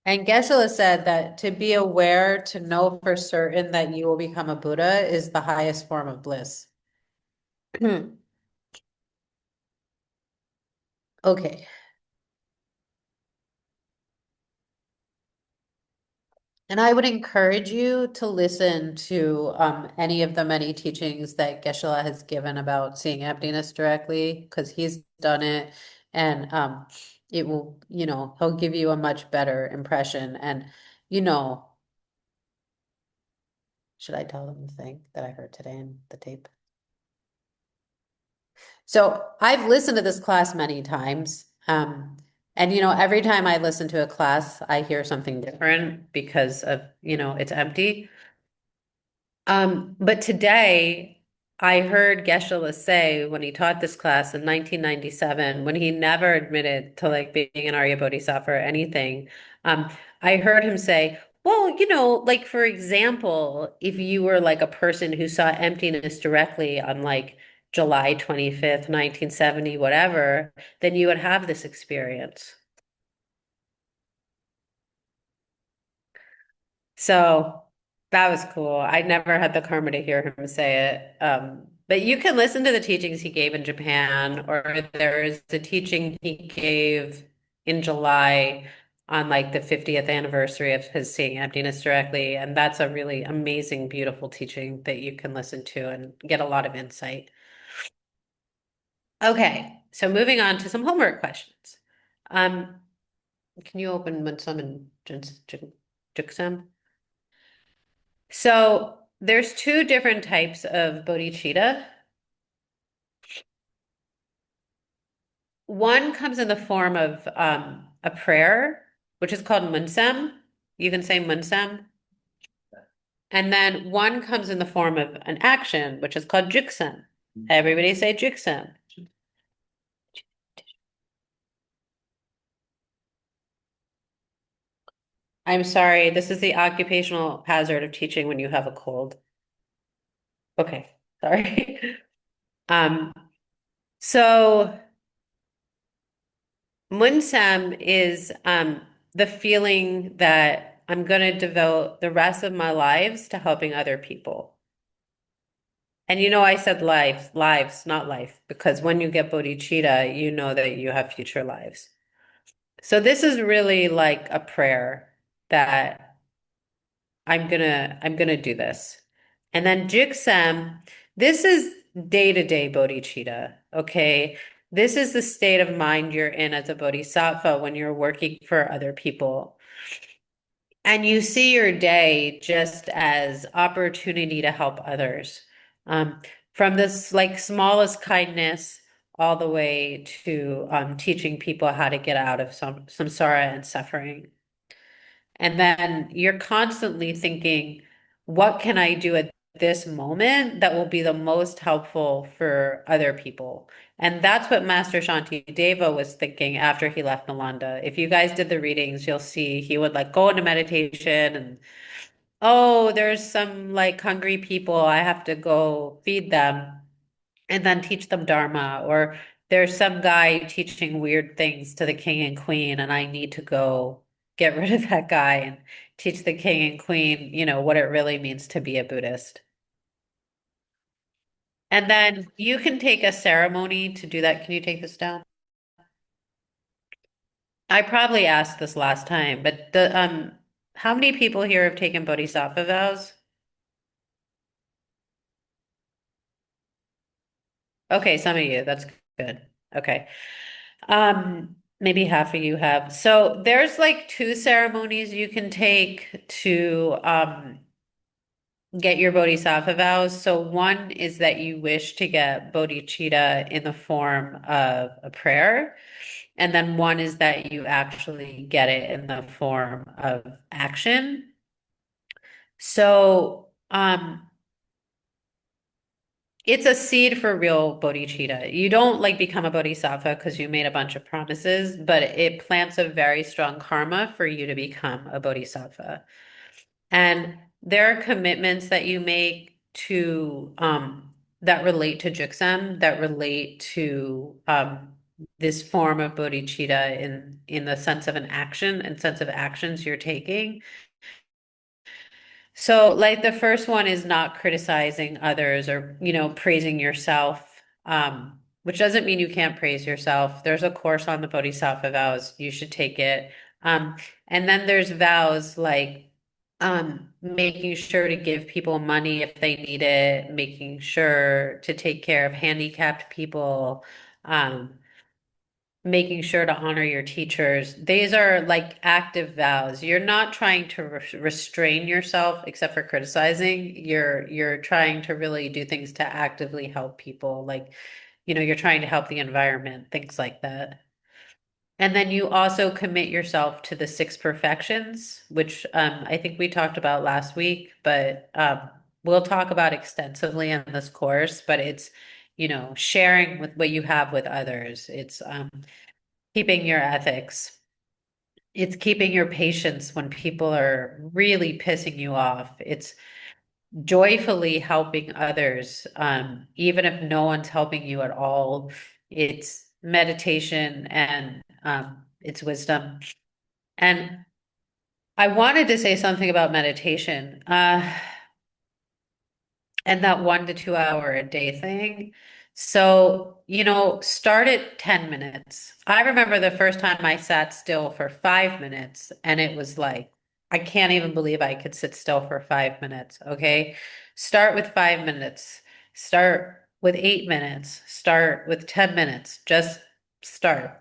And Geshe-la said that to be aware, to know for certain that you will become a Buddha is the highest form of bliss. Okay. And I would encourage you to listen to any of the many teachings that Geshe-la has given about seeing emptiness directly, because he's done it, and it will, he'll give you a much better impression. And, you know, should I tell them the thing that I heard today in the tape? So I've listened to this class many times. And every time I listen to a class, I hear something different because of, it's empty. But today I heard Geshe-la say when he taught this class in 1997, when he never admitted to like being an Arya Bodhisattva or anything, I heard him say, well, like for example, if you were like a person who saw emptiness directly on like July 25th, 1970, whatever, then you would have this experience. So that was cool. I never had the karma to hear him say it. But you can listen to the teachings he gave in Japan, or there is a teaching he gave in July on like the 50th anniversary of his seeing emptiness directly. And that's a really amazing, beautiful teaching that you can listen to and get a lot of insight. Okay, so moving on to some homework questions. Can you open Winsome and Jixem? So there's two different types of bodhicitta. One comes in the form of a prayer, which is called munsem. You can say munsem. And then one comes in the form of an action, which is called juksen. Everybody say juksen. I'm sorry, this is the occupational hazard of teaching when you have a cold. Okay, sorry. Um, so Munsam is the feeling that I'm going to devote the rest of my lives to helping other people. And I said lives, not life, because when you get bodhicitta, you know that you have future lives. So this is really like a prayer that I'm gonna do this. And then Jiksem, this is day-to-day bodhicitta, okay? This is the state of mind you're in as a bodhisattva when you're working for other people. And you see your day just as opportunity to help others. From this like smallest kindness all the way to teaching people how to get out of some samsara and suffering. And then you're constantly thinking, what can I do at this moment that will be the most helpful for other people? And that's what Master Shantideva was thinking after he left Nalanda. If you guys did the readings, you'll see he would like go into meditation and, oh, there's some like hungry people. I have to go feed them and then teach them Dharma. Or there's some guy teaching weird things to the king and queen, and I need to go get rid of that guy and teach the king and queen, what it really means to be a Buddhist. And then you can take a ceremony to do that. Can you take this down? I probably asked this last time, but how many people here have taken Bodhisattva vows? Okay, some of you, that's good. Okay. Maybe half of you have. So there's like two ceremonies you can take to get your Bodhisattva vows. So one is that you wish to get bodhicitta in the form of a prayer. And then one is that you actually get it in the form of action. So it's a seed for real bodhicitta. You don't like become a bodhisattva because you made a bunch of promises, but it plants a very strong karma for you to become a bodhisattva. And there are commitments that you make to that relate to Juksan, that relate to this form of bodhicitta in the sense of an action and sense of actions you're taking. So, like the first one is not criticizing others or, praising yourself, which doesn't mean you can't praise yourself. There's a course on the Bodhisattva vows. You should take it. And then there's vows like making sure to give people money if they need it, making sure to take care of handicapped people, um, making sure to honor your teachers. These are like active vows. You're not trying to restrain yourself except for criticizing. You're trying to really do things to actively help people. Like, you're trying to help the environment, things like that. And then you also commit yourself to the six perfections, which I think we talked about last week, but we'll talk about extensively in this course. But it's, sharing with what you have with others. It's keeping your ethics. It's keeping your patience when people are really pissing you off. It's joyfully helping others, even if no one's helping you at all. It's meditation and it's wisdom. And I wanted to say something about meditation, and that 1 to 2 hour a day thing. So, start at 10 minutes. I remember the first time I sat still for 5 minutes, and it was like, I can't even believe I could sit still for 5 minutes. Okay. Start with 5 minutes, start with 8 minutes, start with 10 minutes. Just start.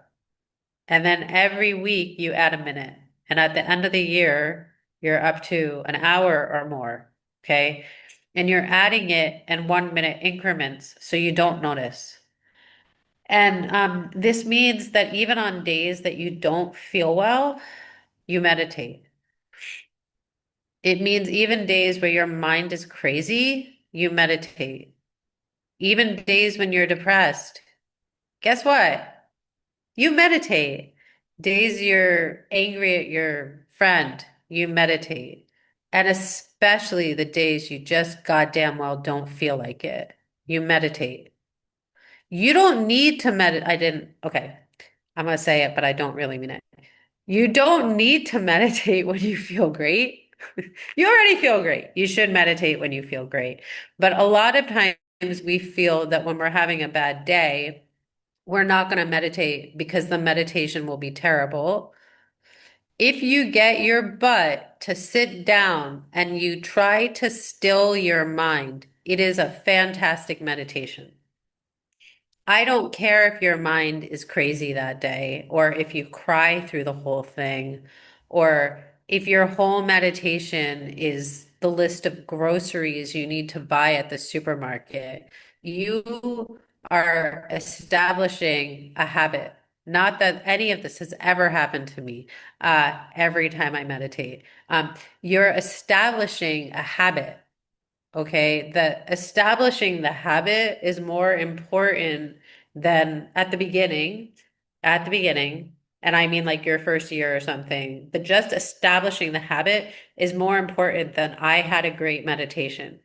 And then every week you add a minute. And at the end of the year, you're up to an hour or more. Okay. And you're adding it in 1 minute increments so you don't notice. And this means that even on days that you don't feel well, you meditate. It means even days where your mind is crazy, you meditate. Even days when you're depressed, guess what? You meditate. Days you're angry at your friend, you meditate. And especially the days you just goddamn well don't feel like it, you meditate. You don't need to meditate. Okay, I'm gonna say it, but I don't really mean it. You don't need to meditate when you feel great. You already feel great. You should meditate when you feel great. But a lot of times we feel that when we're having a bad day, we're not going to meditate because the meditation will be terrible. If you get your butt to sit down and you try to still your mind, it is a fantastic meditation. I don't care if your mind is crazy that day, or if you cry through the whole thing, or if your whole meditation is the list of groceries you need to buy at the supermarket. You are establishing a habit. Not that any of this has ever happened to me, every time I meditate. You're establishing a habit. Okay, that establishing the habit is more important than at the beginning, and I mean like your first year or something, but just establishing the habit is more important than I had a great meditation.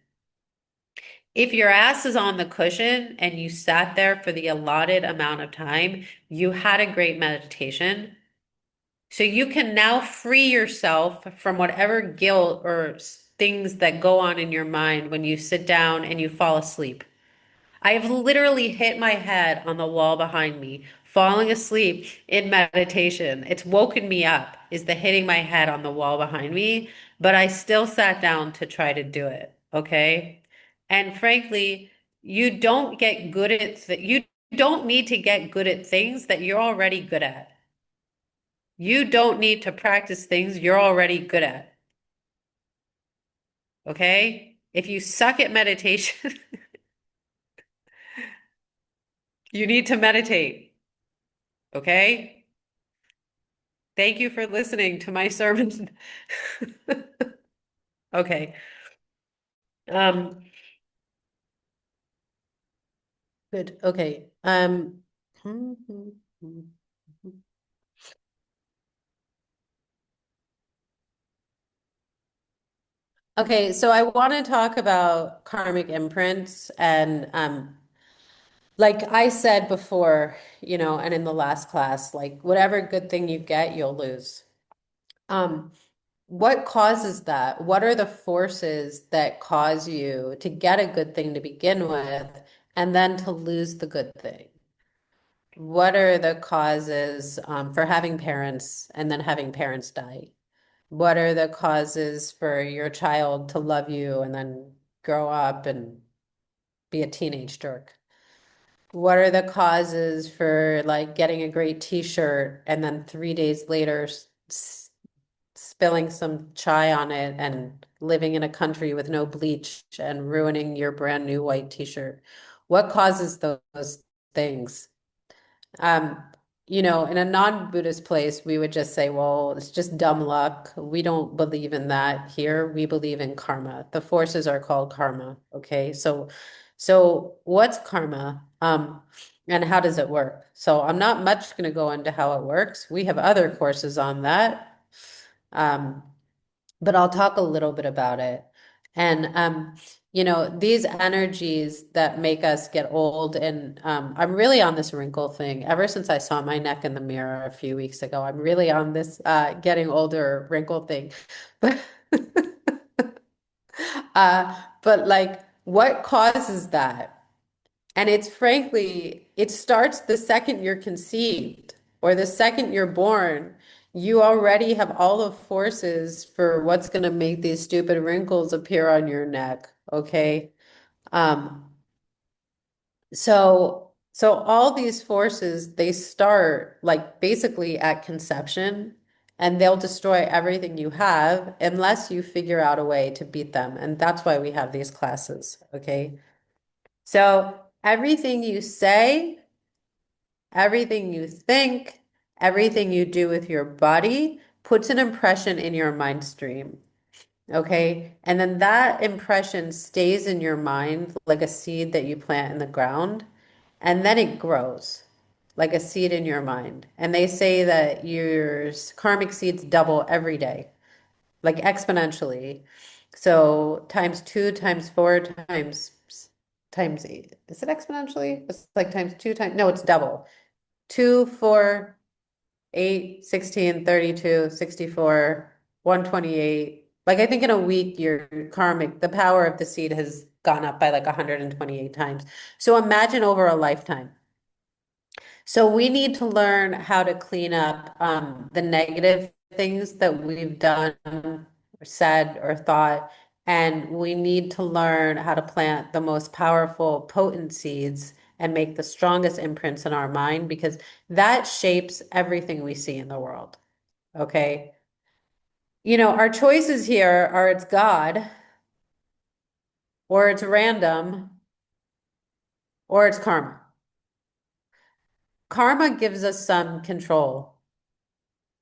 If your ass is on the cushion and you sat there for the allotted amount of time, you had a great meditation. So you can now free yourself from whatever guilt or things that go on in your mind when you sit down and you fall asleep. I have literally hit my head on the wall behind me, falling asleep in meditation. It's woken me up, is the hitting my head on the wall behind me, but I still sat down to try to do it. Okay. And frankly, you don't need to get good at things that you're already good at. You don't need to practice things you're already good at. Okay? If you suck at meditation, you need to meditate. Okay? Thank you for listening to my sermon. Okay. Um, good. Okay. Okay, so I want to talk about karmic imprints and like I said before, and in the last class, like whatever good thing you get, you'll lose. Um, what causes that? What are the forces that cause you to get a good thing to begin with and then to lose the good thing? What are the causes for having parents and then having parents die? What are the causes for your child to love you and then grow up and be a teenage jerk? What are the causes for like getting a great t-shirt and then 3 days later spilling some chai on it and living in a country with no bleach and ruining your brand new white t-shirt? What causes those things? Um, in a non-Buddhist place, we would just say, well, it's just dumb luck. We don't believe in that here. We believe in karma. The forces are called karma. Okay. So what's karma? And how does it work? So I'm not much going to go into how it works. We have other courses on that. Um, but I'll talk a little bit about it. And these energies that make us get old, and I'm really on this wrinkle thing ever since I saw my neck in the mirror a few weeks ago. I'm really on this getting older wrinkle thing. But but like what causes that? And it's frankly, it starts the second you're conceived or the second you're born. You already have all the forces for what's going to make these stupid wrinkles appear on your neck. Okay. Um, so all these forces, they start like basically at conception and they'll destroy everything you have unless you figure out a way to beat them. And that's why we have these classes. Okay. So everything you say, everything you think, everything you do with your body puts an impression in your mind stream. Okay. And then that impression stays in your mind like a seed that you plant in the ground. And then it grows like a seed in your mind. And they say that your karmic seeds double every day, like exponentially. So times two, times four, times eight. Is it exponentially? It's like times two times, no, it's double. 2, 4, 8, 16, 32, 64, 128. Like I think in a week, your karmic, the power of the seed has gone up by like 128 times. So imagine over a lifetime. So we need to learn how to clean up the negative things that we've done, or said, or thought. And we need to learn how to plant the most powerful, potent seeds and make the strongest imprints in our mind because that shapes everything we see in the world. Okay. Our choices here are it's God, or it's random, or it's karma. Karma gives us some control.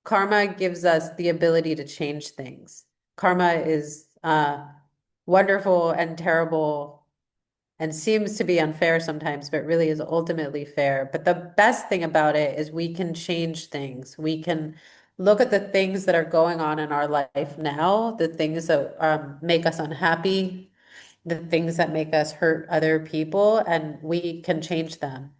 Karma gives us the ability to change things. Karma is wonderful and terrible and seems to be unfair sometimes, but really is ultimately fair. But the best thing about it is we can change things. We can look at the things that are going on in our life now, the things that make us unhappy, the things that make us hurt other people, and we can change them.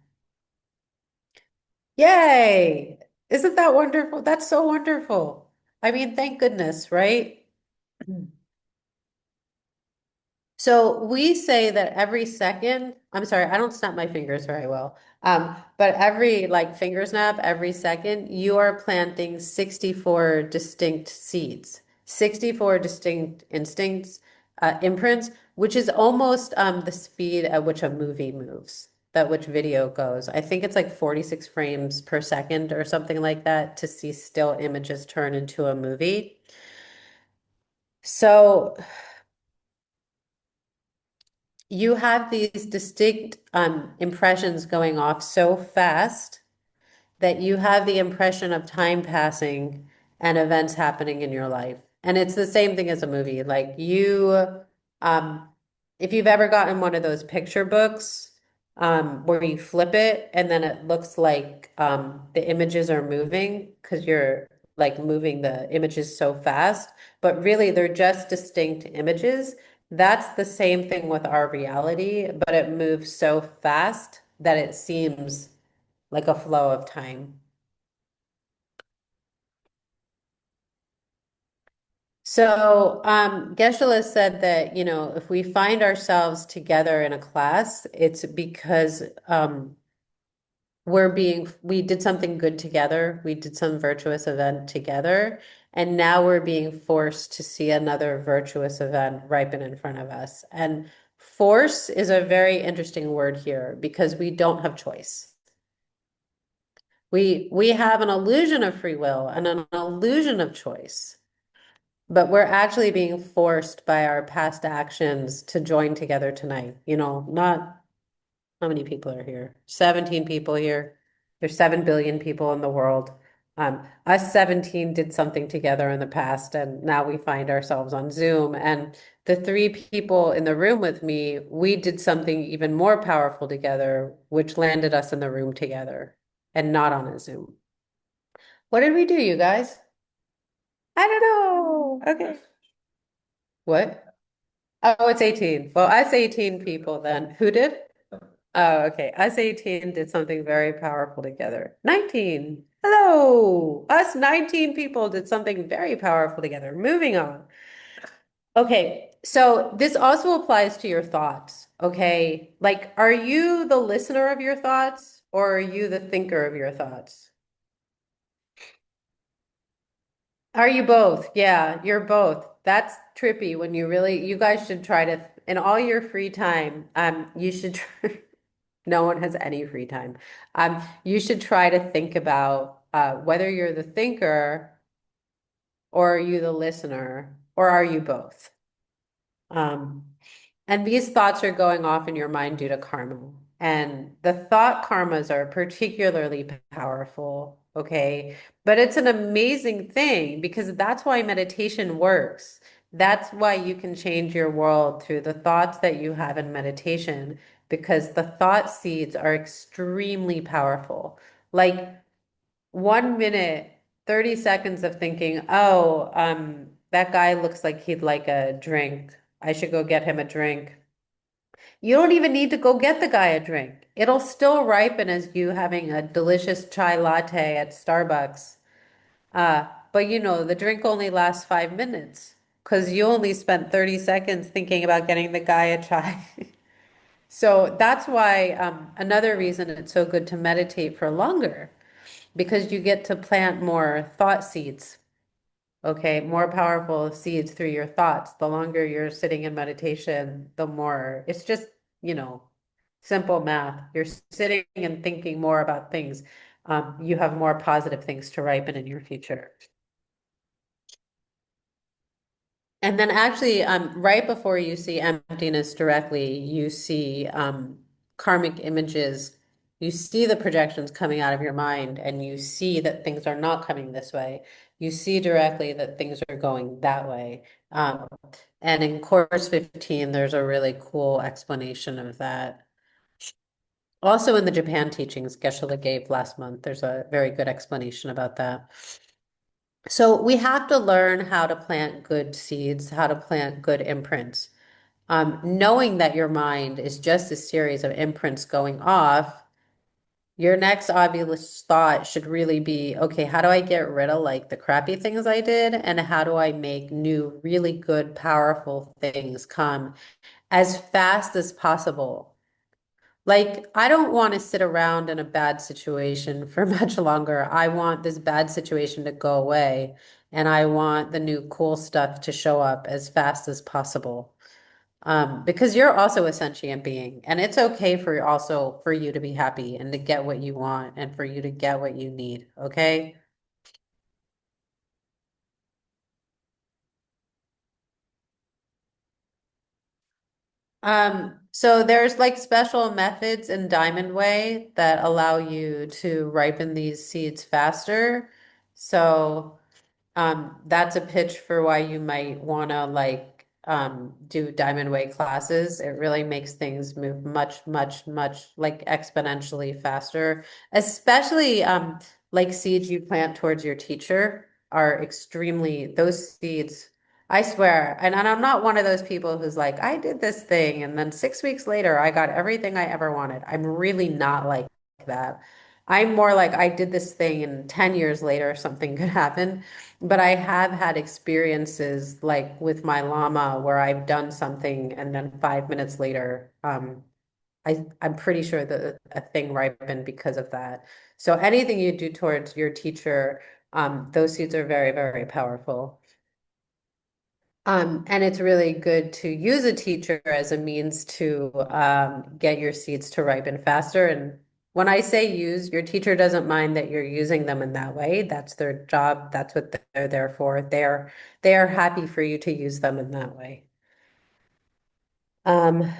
Yay! Isn't that wonderful? That's so wonderful. I mean, thank goodness, right? So we say that every second, I'm sorry, I don't snap my fingers very well. But every like finger snap, every second, you are planting 64 distinct seeds, 64 distinct instincts, imprints, which is almost the speed at which a movie moves, that which video goes. I think it's like 46 frames per second or something like that to see still images turn into a movie. So you have these distinct impressions going off so fast that you have the impression of time passing and events happening in your life. And it's the same thing as a movie. Like um, if you've ever gotten one of those picture books, where you flip it and then it looks like the images are moving because you're like moving the images so fast, but really they're just distinct images. That's the same thing with our reality, but it moves so fast that it seems like a flow of time. So, Geshe-la said that, if we find ourselves together in a class, it's because we did something good together. We did some virtuous event together. And now we're being forced to see another virtuous event ripen in front of us. And force is a very interesting word here because we don't have choice. We have an illusion of free will and an illusion of choice, but we're actually being forced by our past actions to join together tonight. Not how many people are here? 17 people here. There's 7 billion people in the world. Us 17 did something together in the past, and now we find ourselves on Zoom. And the 3 people in the room with me, we did something even more powerful together, which landed us in the room together and not on a Zoom. What did we do, you guys? I don't know. Okay. What? Oh, it's 18. Well, us 18 people then. Who did? Oh, okay. Us 18 did something very powerful together. 19. Hello. Us 19 people did something very powerful together. Moving on. Okay. So this also applies to your thoughts. Okay. Like, are you the listener of your thoughts or are you the thinker of your thoughts? Are you both? Yeah, you're both. That's trippy when you guys should try to, in all your free time, you should try. No one has any free time. You should try to think about whether you're the thinker or are you the listener or are you both? Um, and these thoughts are going off in your mind due to karma. And the thought karmas are particularly powerful, okay? But it's an amazing thing because that's why meditation works. That's why you can change your world through the thoughts that you have in meditation because the thought seeds are extremely powerful. Like 1 minute, 30 seconds of thinking, oh, that guy looks like he'd like a drink. I should go get him a drink. You don't even need to go get the guy a drink. It'll still ripen as you having a delicious chai latte at Starbucks. But the drink only lasts 5 minutes because you only spent 30 seconds thinking about getting the guy a chai. So that's why another reason it's so good to meditate for longer because you get to plant more thought seeds. Okay, more powerful seeds through your thoughts. The longer you're sitting in meditation, the more it's just, you know, simple math. You're sitting and thinking more about things. You have more positive things to ripen in your future. And then actually, right before you see emptiness directly, you see karmic images. You see the projections coming out of your mind, and you see that things are not coming this way. You see directly that things are going that way. And in course 15, there's a really cool explanation of that. Also in the Japan teachings Geshe-la gave last month, there's a very good explanation about that. So we have to learn how to plant good seeds, how to plant good imprints. Knowing that your mind is just a series of imprints going off, your next obvious thought should really be, okay, how do I get rid of like the crappy things I did? And how do I make new, really good, powerful things come as fast as possible? Like, I don't want to sit around in a bad situation for much longer. I want this bad situation to go away, and I want the new cool stuff to show up as fast as possible. Because you're also a sentient being, and it's okay for you to be happy and to get what you want and for you to get what you need, okay? So there's like special methods in Diamond Way that allow you to ripen these seeds faster. So that's a pitch for why you might want to like do Diamond Way classes. It really makes things move much, much, much like exponentially faster, especially like seeds you plant towards your teacher are extremely, those seeds, I swear. And I'm not one of those people who's like, I did this thing and then 6 weeks later I got everything I ever wanted. I'm really not like that. I'm more like I did this thing and 10 years later something could happen. But I have had experiences like with my llama where I've done something and then 5 minutes later, I'm pretty sure that a thing ripened because of that. So anything you do towards your teacher, those seeds are very, very powerful. And it's really good to use a teacher as a means to get your seeds to ripen faster. And when I say use, your teacher doesn't mind that you're using them in that way. That's their job. That's what they're there for. They are happy for you to use them in that way. Um,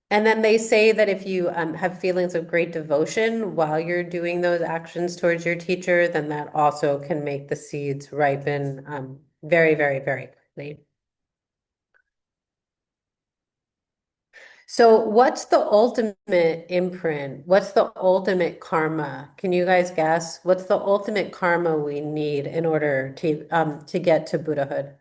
and then they say that if you have feelings of great devotion while you're doing those actions towards your teacher, then that also can make the seeds ripen very, very, very quickly. So what's the ultimate imprint? What's the ultimate karma? Can you guys guess? What's the ultimate karma we need in order to get to Buddhahood?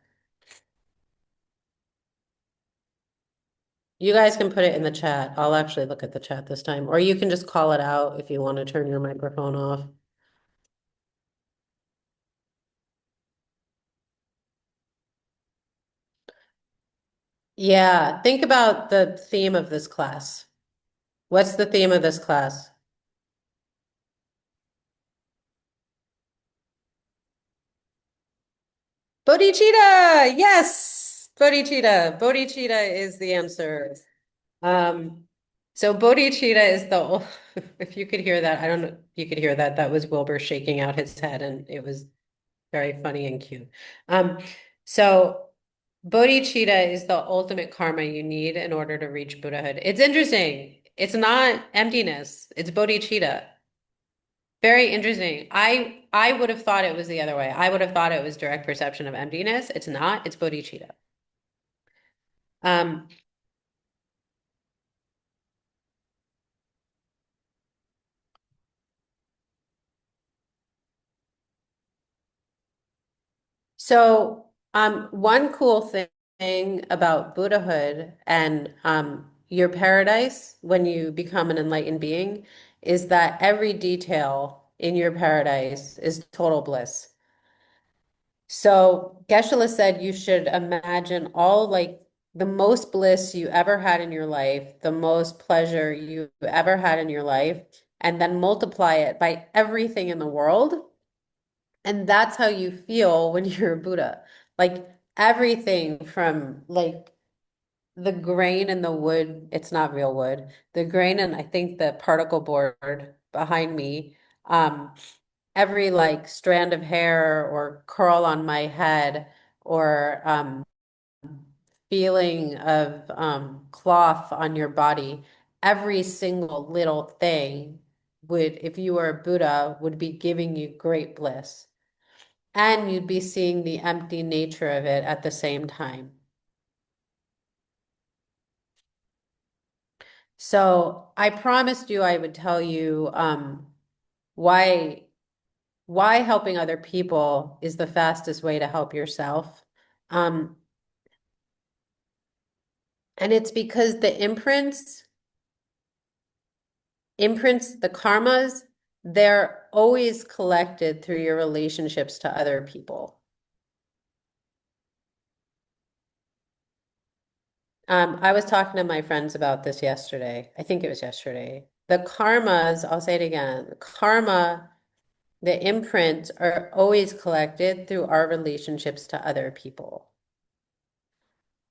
You guys can put it in the chat. I'll actually look at the chat this time, or you can just call it out if you want to turn your microphone off. Yeah, think about the theme of this class. What's the theme of this class? Bodhicitta! Yes! Bodhicitta. Bodhicitta is the answer. Um, so bodhicitta is the, if you could hear that, I don't know if you could hear that. That was Wilbur shaking out his head, and it was very funny and cute. Um, so bodhicitta is the ultimate karma you need in order to reach Buddhahood. It's interesting. It's not emptiness, it's bodhicitta. Very interesting. I would have thought it was the other way. I would have thought it was direct perception of emptiness. It's not, it's bodhicitta. Um, So, one cool thing about Buddhahood and your paradise when you become an enlightened being is that every detail in your paradise is total bliss. So, Geshe-la said you should imagine all like the most bliss you ever had in your life, the most pleasure you ever had in your life, and then multiply it by everything in the world. And that's how you feel when you're a Buddha. Like everything from like the grain in the wood, it's not real wood, the grain and I think the particle board behind me, every like strand of hair or curl on my head or feeling of cloth on your body, every single little thing would, if you were a Buddha, would be giving you great bliss. And you'd be seeing the empty nature of it at the same time. So I promised you I would tell you why why helping other people is the fastest way to help yourself. Um, and it's because the imprints, the karmas, they're always collected through your relationships to other people. I was talking to my friends about this yesterday. I think it was yesterday. The karmas, I'll say it again, the karma, the imprints are always collected through our relationships to other people.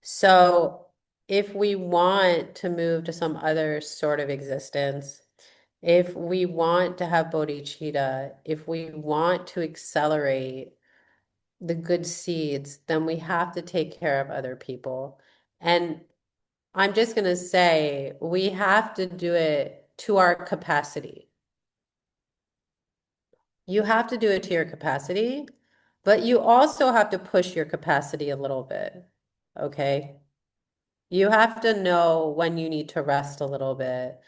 So if we want to move to some other sort of existence, if we want to have bodhicitta, if we want to accelerate the good seeds, then we have to take care of other people. And I'm just going to say we have to do it to our capacity. You have to do it to your capacity, but you also have to push your capacity a little bit. Okay. You have to know when you need to rest a little bit.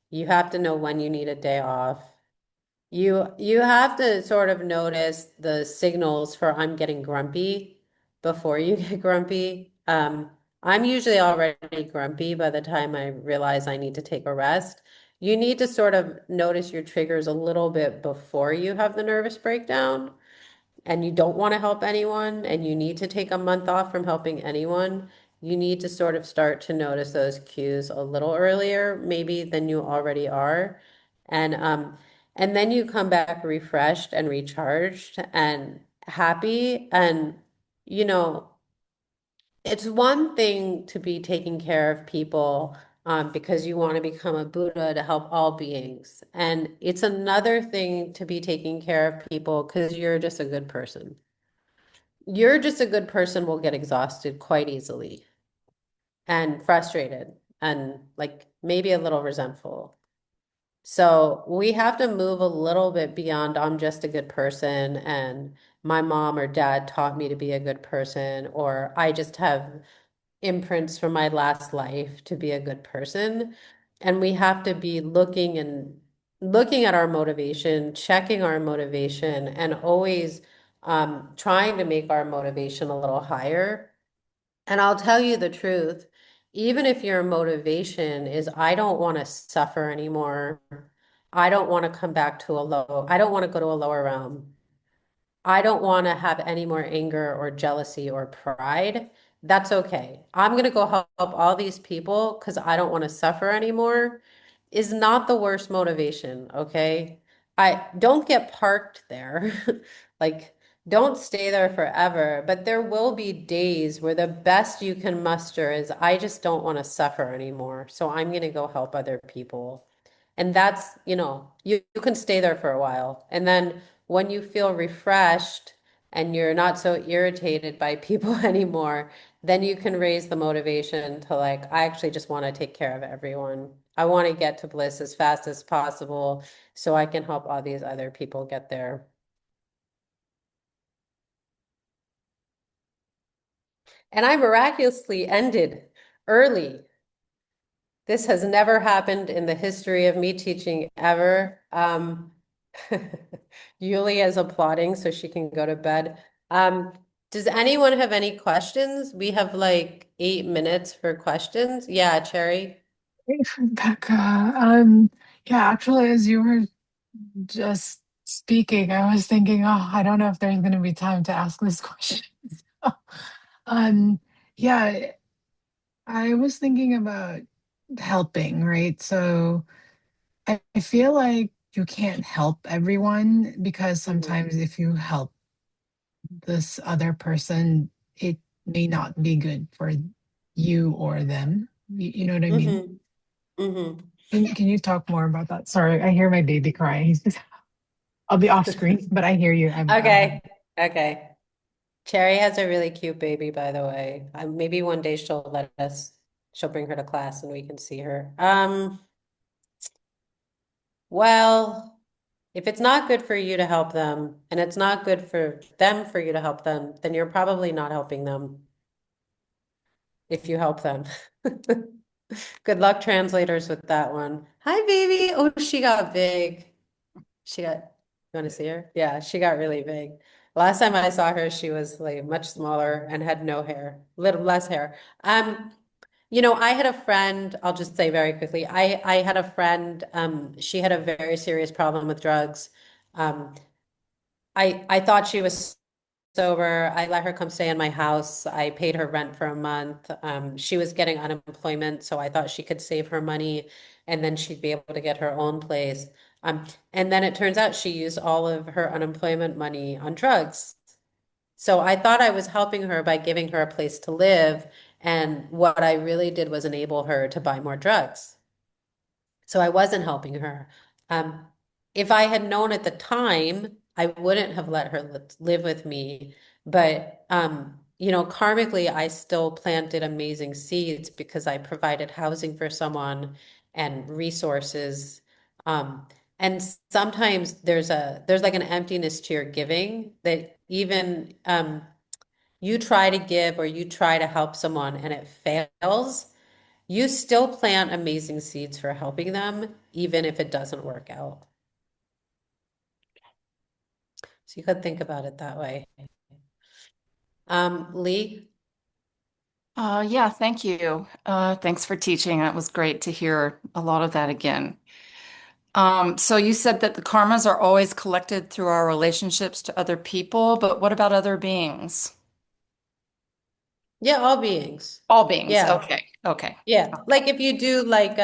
You have to know when you need a day off. You have to sort of notice the signals for I'm getting grumpy before you get grumpy. I'm usually already grumpy by the time I realize I need to take a rest. You need to sort of notice your triggers a little bit before you have the nervous breakdown, and you don't want to help anyone, and you need to take a month off from helping anyone. you need to sort of start to notice those cues a little earlier, maybe than you already are. And then you come back refreshed and recharged and happy. And, you know, it's one thing to be taking care of people because you want to become a Buddha to help all beings. And it's another thing to be taking care of people because you're just a good person. You're just a good person will get exhausted quite easily and frustrated and like maybe a little resentful. So we have to move a little bit beyond I'm just a good person and my mom or dad taught me to be a good person, or I just have imprints from my last life to be a good person. And we have to be looking at our motivation, checking our motivation, and always trying to make our motivation a little higher. And I'll tell you the truth, even if your motivation is, I don't want to suffer anymore, I don't want to come back to a low, I don't want to go to a lower realm. I don't want to have any more anger or jealousy or pride. That's okay. I'm going to go help all these people because I don't want to suffer anymore is not the worst motivation, okay? I don't get parked there. Like, don't stay there forever, but there will be days where the best you can muster is I just don't want to suffer anymore. So I'm going to go help other people. And that's, you can stay there for a while. And then when you feel refreshed and you're not so irritated by people anymore, then you can raise the motivation to like, I actually just want to take care of everyone. I want to get to bliss as fast as possible so I can help all these other people get there. And I miraculously ended early. This has never happened in the history of me teaching ever. Yulia is applauding so she can go to bed. Um, does anyone have any questions? We have like 8 minutes for questions. Yeah, Cherry. Hey, Rebecca. Yeah, actually, as you were just speaking, I was thinking, oh, I don't know if there's going to be time to ask this question. Um, yeah, I was thinking about helping, right? So I feel like you can't help everyone because Mhm. sometimes if you help this other person, it may not be good for you or them. You know what I mean? Mhm. Mhm. Can you talk more about that? Sorry, I hear my baby crying. I'll be off screen, but I hear you. I have. Okay. Okay. Cherry has a really cute baby, by the way. Maybe one day she'll bring her to class and we can see her. Well, if it's not good for you to help them and it's not good for them for you to help them, then you're probably not helping them if you help them. Good luck, translators, with that one. Hi, baby. Oh, she got big. You want to see her? Yeah, she got really big. Last time I saw her, she was like much smaller and had no hair, little less hair. I had a friend, I'll just say very quickly, I had a friend, she had a very serious problem with drugs. Um, I thought she was sober. I let her come stay in my house. I paid her rent for a month. She was getting unemployment, so I thought she could save her money and then she'd be able to get her own place. And then it turns out she used all of her unemployment money on drugs. So I thought I was helping her by giving her a place to live. And what I really did was enable her to buy more drugs. So I wasn't helping her. Um, if I had known at the time, I wouldn't have let her live with me. But karmically, I still planted amazing seeds because I provided housing for someone and resources. Um, and sometimes there's like an emptiness to your giving that even you try to give or you try to help someone and it fails, you still plant amazing seeds for helping them, even if it doesn't work out. So you could think about it that way. Lee? Yeah, thank you. Thanks for teaching. It was great to hear a lot of that again. So you said that the karmas are always collected through our relationships to other people, but what about other beings? Yeah, all beings. All beings. Yeah. Okay. Okay. Yeah. Okay. Like if you do like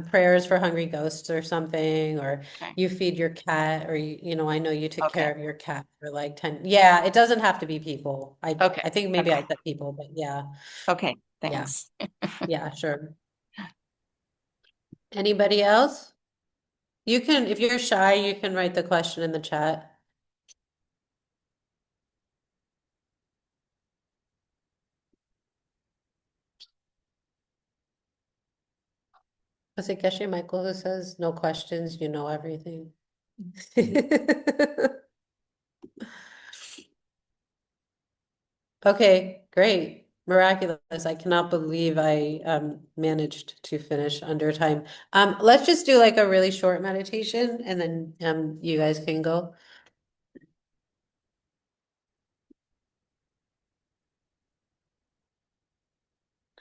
prayers for hungry ghosts or something, or Okay. you feed your cat, or I know you took Okay. care of your cat for like 10. Yeah, it doesn't have to be people. Okay. I think maybe Okay. I said people, but yeah. Okay. Yeah. Thanks. Yeah, sure. Anybody else? You can, if you're shy, you can write the question in the chat. Was it Geshe Michael who says, no questions, you know everything? Okay, great. Miraculous. I cannot believe I managed to finish under time. Let's just do like a really short meditation and then you guys can go.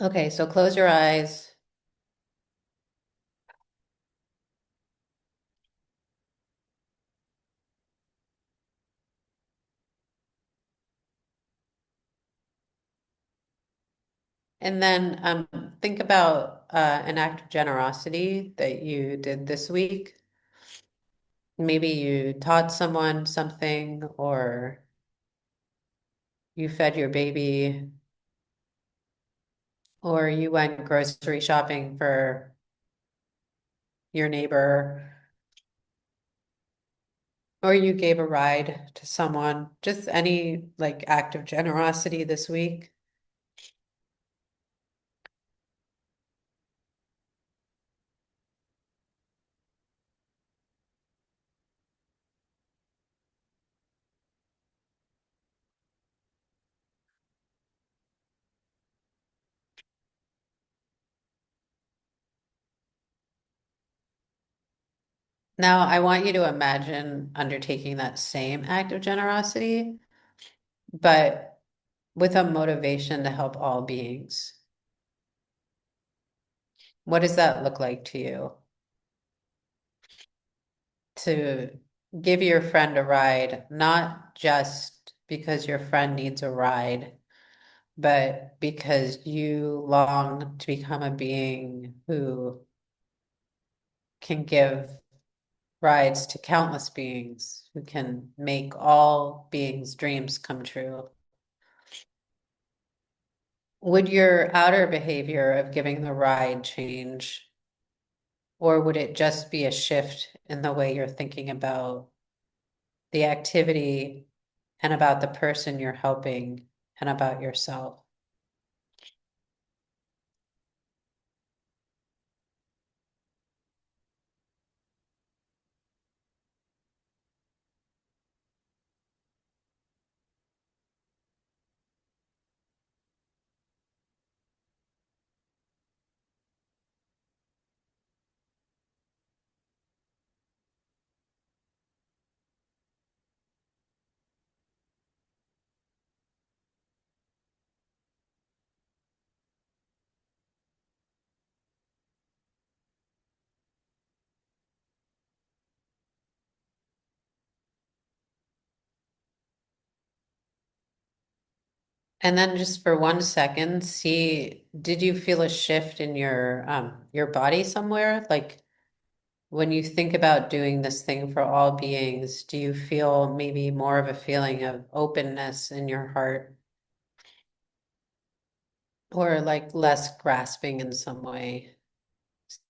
Okay, so close your eyes. And then think about an act of generosity that you did this week. Maybe you taught someone something, or you fed your baby, or you went grocery shopping for your neighbor, or you gave a ride to someone. Just any like act of generosity this week. Now, I want you to imagine undertaking that same act of generosity, but with a motivation to help all beings. What does that look like to you? To give your friend a ride, not just because your friend needs a ride, but because you long to become a being who can give rides to countless beings, who can make all beings' dreams come true. Would your outer behavior of giving the ride change, or would it just be a shift in the way you're thinking about the activity and about the person you're helping and about yourself? And then just for 1 second, see, did you feel a shift in your body somewhere? Like when you think about doing this thing for all beings, do you feel maybe more of a feeling of openness in your heart, or like less grasping in some way?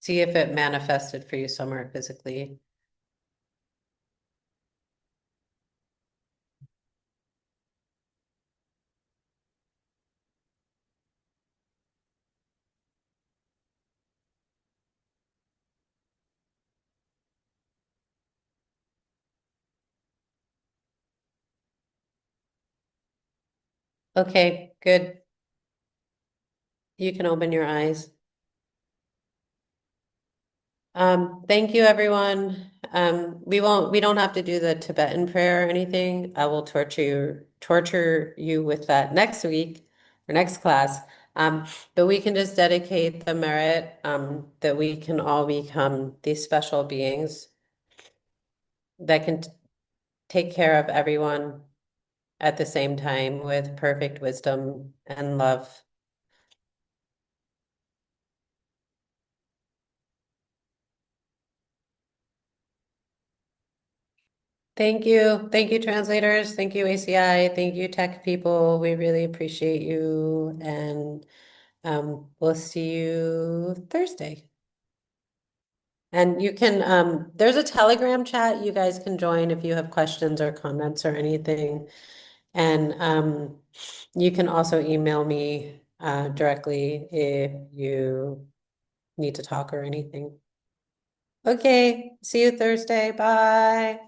See if it manifested for you somewhere physically. Okay, good. You can open your eyes. Thank you, everyone. We don't have to do the Tibetan prayer or anything. I will torture you with that next week or next class. Um, but we can just dedicate the merit, that we can all become these special beings that can take care of everyone at the same time with perfect wisdom and love. Thank you. Thank you, translators. Thank you, ACI. Thank you, tech people. We really appreciate you. And we'll see you Thursday. And you can, there's a Telegram chat you guys can join if you have questions or comments or anything. And you can also email me directly if you need to talk or anything. Okay, see you Thursday. Bye.